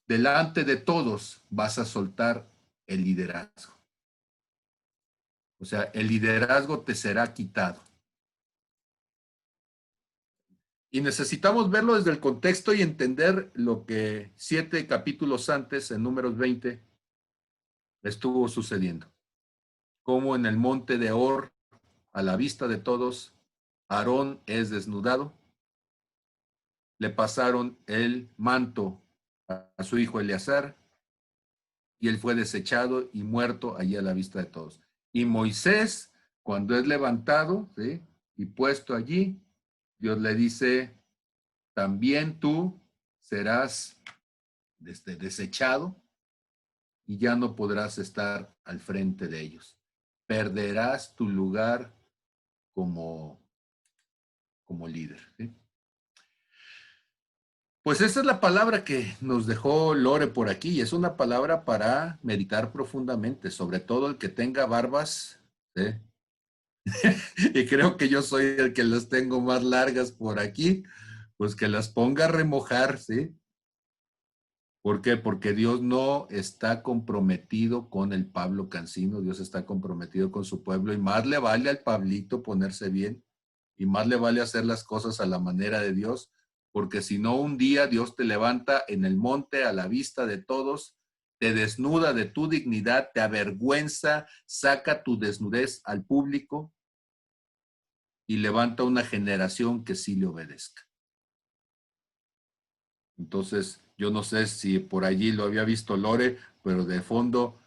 delante de todos vas a soltar el liderazgo. O sea, el liderazgo te será quitado. Y necesitamos verlo desde el contexto y entender lo que 7 capítulos antes, en Números 20, estuvo sucediendo. Como en el monte de Hor, a la vista de todos, Aarón es desnudado. Le pasaron el manto a su hijo Eleazar y él fue desechado y muerto allí a la vista de todos. Y Moisés, cuando es levantado, ¿sí?, y puesto allí, Dios le dice, también tú serás desechado y ya no podrás estar al frente de ellos. Perderás tu lugar como líder, ¿sí? Pues esa es la palabra que nos dejó Lore por aquí, y es una palabra para meditar profundamente, sobre todo el que tenga barbas, ¿sí? Y creo que yo soy el que las tengo más largas por aquí, pues que las ponga a remojar, ¿sí? ¿Por qué? Porque Dios no está comprometido con el Pablo Cancino, Dios está comprometido con su pueblo, y más le vale al Pablito ponerse bien, y más le vale hacer las cosas a la manera de Dios, porque si no, un día Dios te levanta en el monte a la vista de todos, te desnuda de tu dignidad, te avergüenza, saca tu desnudez al público y levanta una generación que sí le obedezca. Entonces, yo no sé si por allí lo había visto Lore, pero de fondo,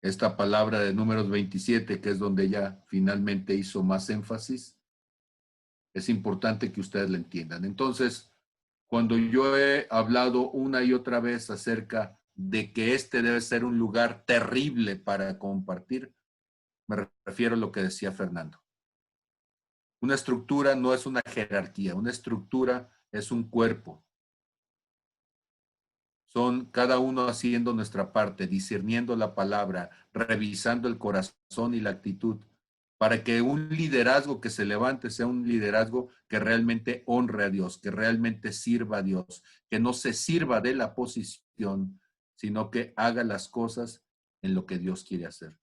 esta palabra de Números 27, que es donde ella finalmente hizo más énfasis, es importante que ustedes la entiendan. Entonces, cuando yo he hablado una y otra vez acerca de que este debe ser un lugar terrible para compartir, me refiero a lo que decía Fernando. Una estructura no es una jerarquía, una estructura es un cuerpo. Son cada uno haciendo nuestra parte, discerniendo la palabra, revisando el corazón y la actitud, para que un liderazgo que se levante sea un liderazgo que realmente honre a Dios, que realmente sirva a Dios, que no se sirva de la posición, sino que haga las cosas en lo que Dios quiere hacer.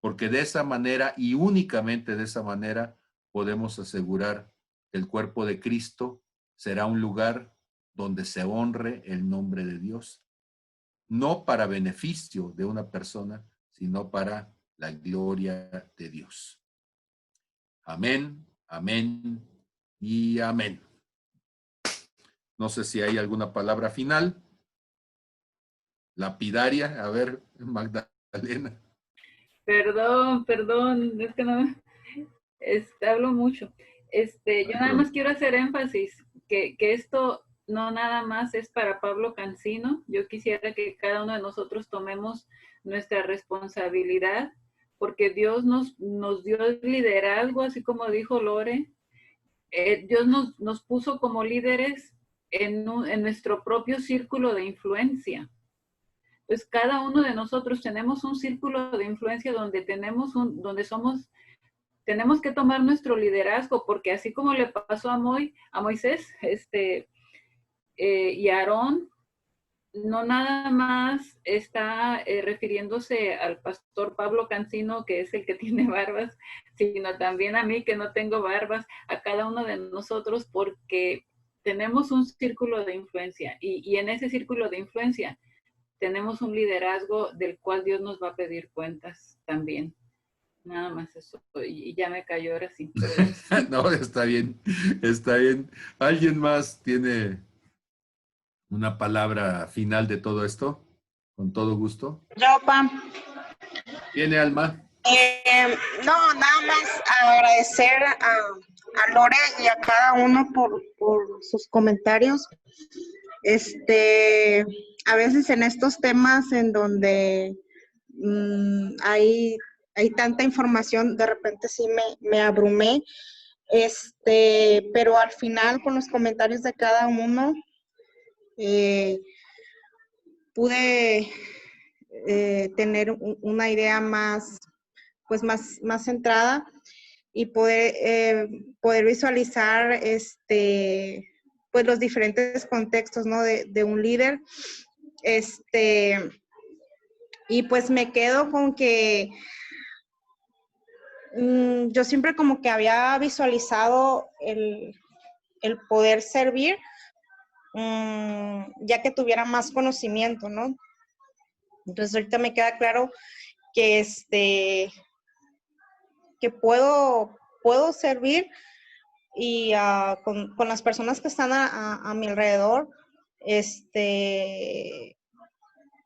Porque de esa manera y únicamente de esa manera podemos asegurar que el cuerpo de Cristo será un lugar donde se honre el nombre de Dios, no para beneficio de una persona, sino para la gloria de Dios. Amén, amén y amén. No sé si hay alguna palabra final. Lapidaria, a ver, Magdalena. Perdón, es que no, hablo mucho. Yo nada más quiero hacer énfasis que esto no nada más es para Pablo Cancino. Yo quisiera que cada uno de nosotros tomemos nuestra responsabilidad, porque Dios nos dio liderazgo, así como dijo Lore. Dios nos puso como líderes en nuestro propio círculo de influencia. Pues cada uno de nosotros tenemos un círculo de influencia donde tenemos tenemos que tomar nuestro liderazgo, porque así como le pasó a Moisés y a Aarón, no nada más está refiriéndose al pastor Pablo Cancino, que es el que tiene barbas, sino también a mí, que no tengo barbas, a cada uno de nosotros, porque tenemos un círculo de influencia, y en ese círculo de influencia tenemos un liderazgo del cual Dios nos va a pedir cuentas también. Nada más eso. Y ya me cayó ahora sí. No, está bien, está bien. ¿Alguien más tiene una palabra final de todo esto? Con todo gusto. Yo, Pam. ¿Tiene, Alma? No, nada más agradecer a Lore y a cada uno por sus comentarios. A veces en estos temas en donde hay tanta información, de repente sí me abrumé, pero al final con los comentarios de cada uno, pude tener una idea más, pues más centrada y poder visualizar pues los diferentes contextos, ¿no? de un líder. Y pues me quedo con que yo siempre como que había visualizado el poder servir, ya que tuviera más conocimiento, ¿no? Entonces ahorita me queda claro que que puedo servir y con las personas que están a mi alrededor,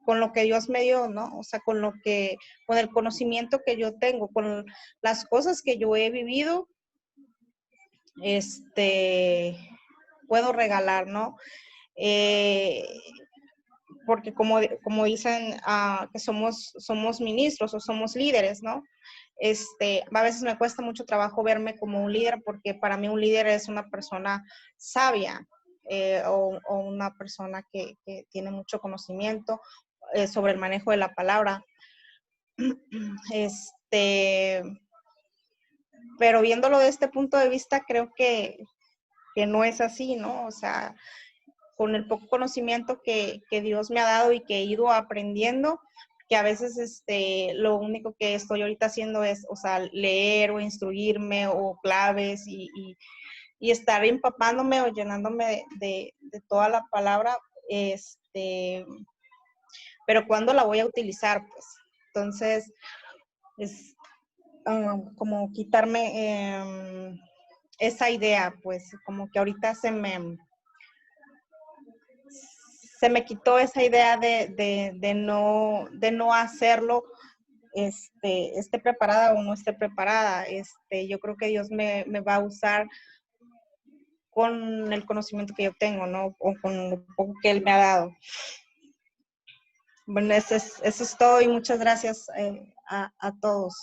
con lo que Dios me dio, ¿no? O sea, con el conocimiento que yo tengo, con las cosas que yo he vivido, puedo regalar, ¿no? Porque como dicen que somos ministros o somos líderes, ¿no? A veces me cuesta mucho trabajo verme como un líder, porque para mí un líder es una persona sabia, o una persona que tiene mucho conocimiento sobre el manejo de la palabra. Pero viéndolo de este punto de vista, creo que no es así, ¿no? O sea, con el poco conocimiento que Dios me ha dado y que he ido aprendiendo, que a veces lo único que estoy ahorita haciendo es, o sea, leer o instruirme o claves y estar empapándome o llenándome de toda la palabra, pero ¿cuándo la voy a utilizar? Pues, entonces, es como quitarme esa idea, pues, como que ahorita se me quitó esa idea de no hacerlo, esté preparada o no esté preparada. Yo creo que Dios me va a usar con el conocimiento que yo tengo, ¿no? O con lo poco que Él me ha dado. Bueno, eso es todo y muchas gracias a todos.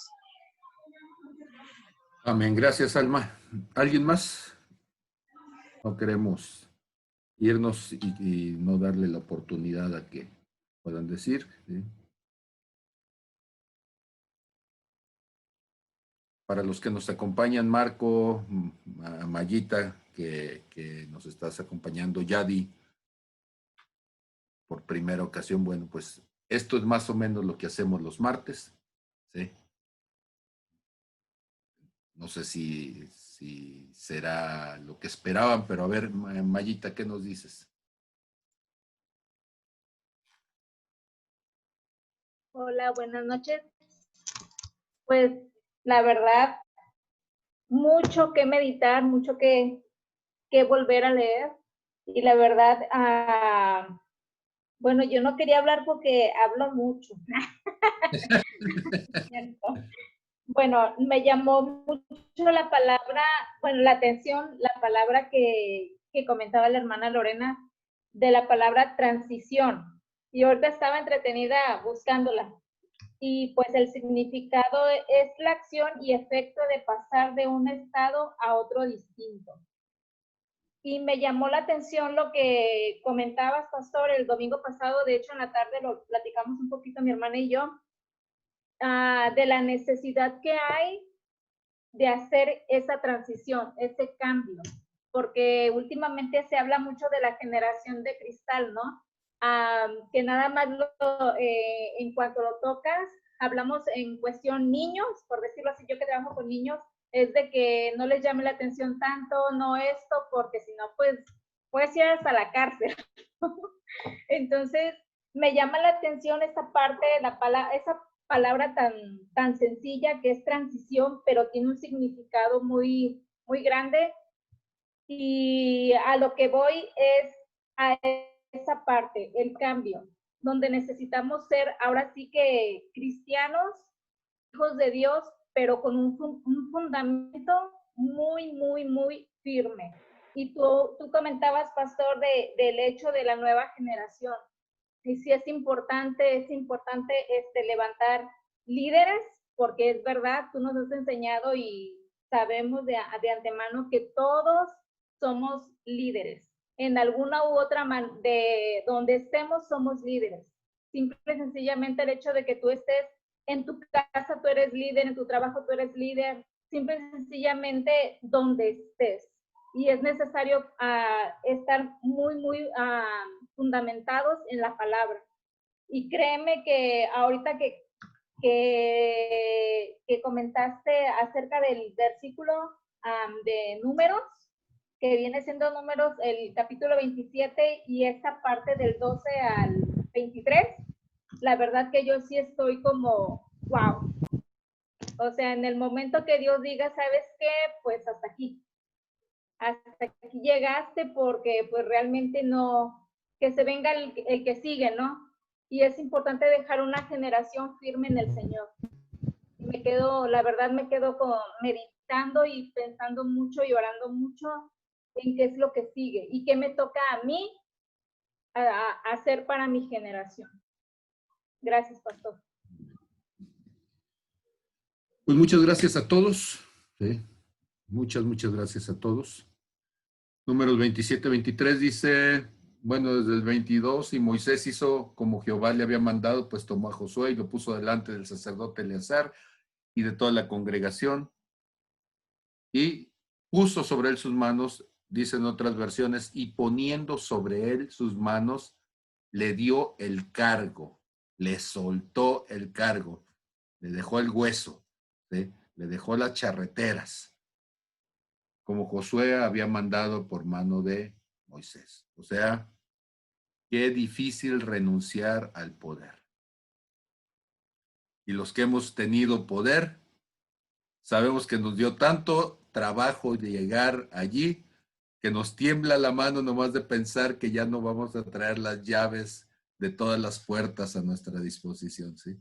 Amén. Gracias, Alma. ¿Alguien más? No queremos irnos y no darle la oportunidad a que puedan decir. ¿Sí? Para los que nos acompañan, Marco, Mayita, que nos estás acompañando, Yadi, por primera ocasión, bueno, pues esto es más o menos lo que hacemos los martes, ¿sí? No sé si será lo que esperaban, pero a ver, Mayita, ¿qué nos dices? Hola, buenas noches. Pues la verdad, mucho que meditar, mucho que volver a leer. Y la verdad, bueno, yo no quería hablar porque hablo mucho. Bueno, me llamó mucho la palabra, bueno, la atención, la palabra que comentaba la hermana Lorena, de la palabra transición. Y ahorita estaba entretenida buscándola. Y pues el significado es la acción y efecto de pasar de un estado a otro distinto. Y me llamó la atención lo que comentabas, Pastor, el domingo pasado. De hecho, en la tarde lo platicamos un poquito mi hermana y yo, de la necesidad que hay de hacer esa transición, ese cambio, porque últimamente se habla mucho de la generación de cristal, ¿no? Que nada más en cuanto lo tocas, hablamos en cuestión niños, por decirlo así, yo que trabajo con niños, es de que no les llame la atención tanto, no esto, porque si no, pues puedes ir hasta la cárcel. Entonces, me llama la atención esa parte, esa palabra tan sencilla que es transición, pero tiene un significado muy, muy grande. Y a lo que voy es a esa parte, el cambio, donde necesitamos ser ahora sí que cristianos, hijos de Dios, pero con un fundamento muy, muy, muy firme. Y tú comentabas, Pastor, del hecho de la nueva generación. Y sí es importante levantar líderes, porque es verdad, tú nos has enseñado y sabemos de antemano que todos somos líderes. En alguna u otra de donde estemos somos líderes. Simple y sencillamente el hecho de que tú estés en tu casa, tú eres líder, en tu trabajo tú eres líder, simple y sencillamente donde estés. Y es necesario estar muy fundamentados en la palabra. Y créeme que ahorita que comentaste acerca del versículo de Números, que viene siendo Números el capítulo 27 y esta parte del 12 al 23, la verdad que yo sí estoy como, wow. O sea, en el momento que Dios diga, ¿sabes qué? Pues hasta aquí llegaste, porque pues realmente no, que se venga el que sigue, ¿no? Y es importante dejar una generación firme en el Señor. Me quedo, la verdad me quedo meditando y pensando mucho y orando mucho en qué es lo que sigue y qué me toca a mí hacer para mi generación. Gracias, pastor. Pues muchas gracias a todos. ¿Sí? Muchas gracias a todos. Números 27, 23 dice, bueno, desde el 22, y Moisés hizo como Jehová le había mandado, pues tomó a Josué y lo puso delante del sacerdote Eleazar y de toda la congregación, y puso sobre él sus manos, dicen otras versiones, y poniendo sobre él sus manos, le dio el cargo, le soltó el cargo, le dejó el hueso, ¿sí? Le dejó las charreteras, como Josué había mandado por mano de Moisés. O sea, qué difícil renunciar al poder. Y los que hemos tenido poder, sabemos que nos dio tanto trabajo de llegar allí, que nos tiembla la mano nomás de pensar que ya no vamos a traer las llaves de todas las puertas a nuestra disposición, ¿sí?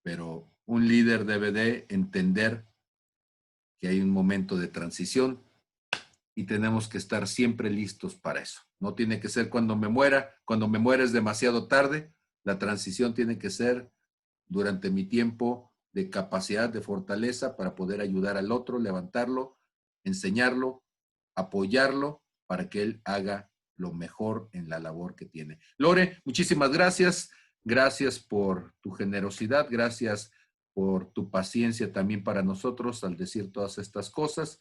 Pero un líder debe de entender que hay un momento de transición y tenemos que estar siempre listos para eso. No tiene que ser cuando me muera es demasiado tarde. La transición tiene que ser durante mi tiempo de capacidad, de fortaleza para poder ayudar al otro, levantarlo, enseñarlo, apoyarlo para que él haga lo mejor en la labor que tiene. Lore, muchísimas gracias. Gracias por tu generosidad. Gracias por tu paciencia también para nosotros al decir todas estas cosas.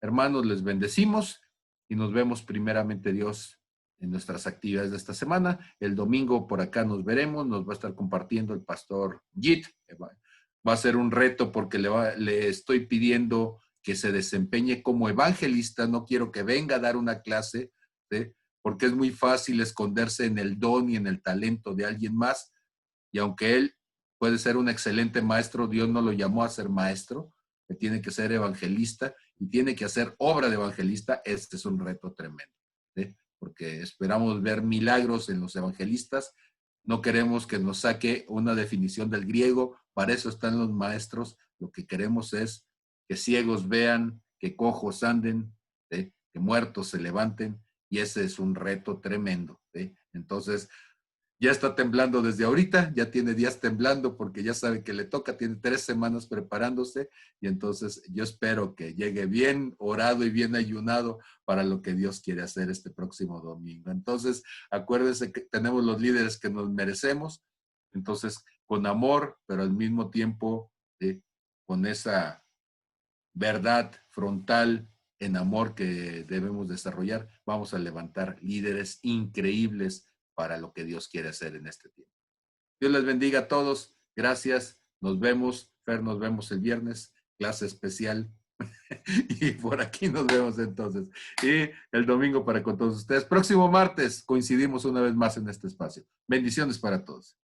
Hermanos, les bendecimos y nos vemos primeramente Dios en nuestras actividades de esta semana. El domingo por acá nos veremos, nos va a estar compartiendo el pastor Git. Va a ser un reto porque le estoy pidiendo que se desempeñe como evangelista. No quiero que venga a dar una clase, ¿sí? Porque es muy fácil esconderse en el don y en el talento de alguien más. Y aunque él puede ser un excelente maestro, Dios no lo llamó a ser maestro, que tiene que ser evangelista y tiene que hacer obra de evangelista. Este es un reto tremendo, ¿sí? Porque esperamos ver milagros en los evangelistas. No queremos que nos saque una definición del griego, para eso están los maestros. Lo que queremos es que ciegos vean, que cojos anden, ¿sí? Que muertos se levanten, y ese es un reto tremendo, ¿sí? Entonces, ya está temblando desde ahorita, ya tiene días temblando porque ya sabe que le toca, tiene 3 semanas preparándose, y entonces yo espero que llegue bien orado y bien ayunado para lo que Dios quiere hacer este próximo domingo. Entonces, acuérdense que tenemos los líderes que nos merecemos, entonces con amor, pero al mismo tiempo con esa verdad frontal en amor que debemos desarrollar, vamos a levantar líderes increíbles para lo que Dios quiere hacer en este tiempo. Dios les bendiga a todos. Gracias. Nos vemos. Fer, nos vemos el viernes. Clase especial. Y por aquí nos vemos entonces. Y el domingo para con todos ustedes. Próximo martes coincidimos una vez más en este espacio. Bendiciones para todos.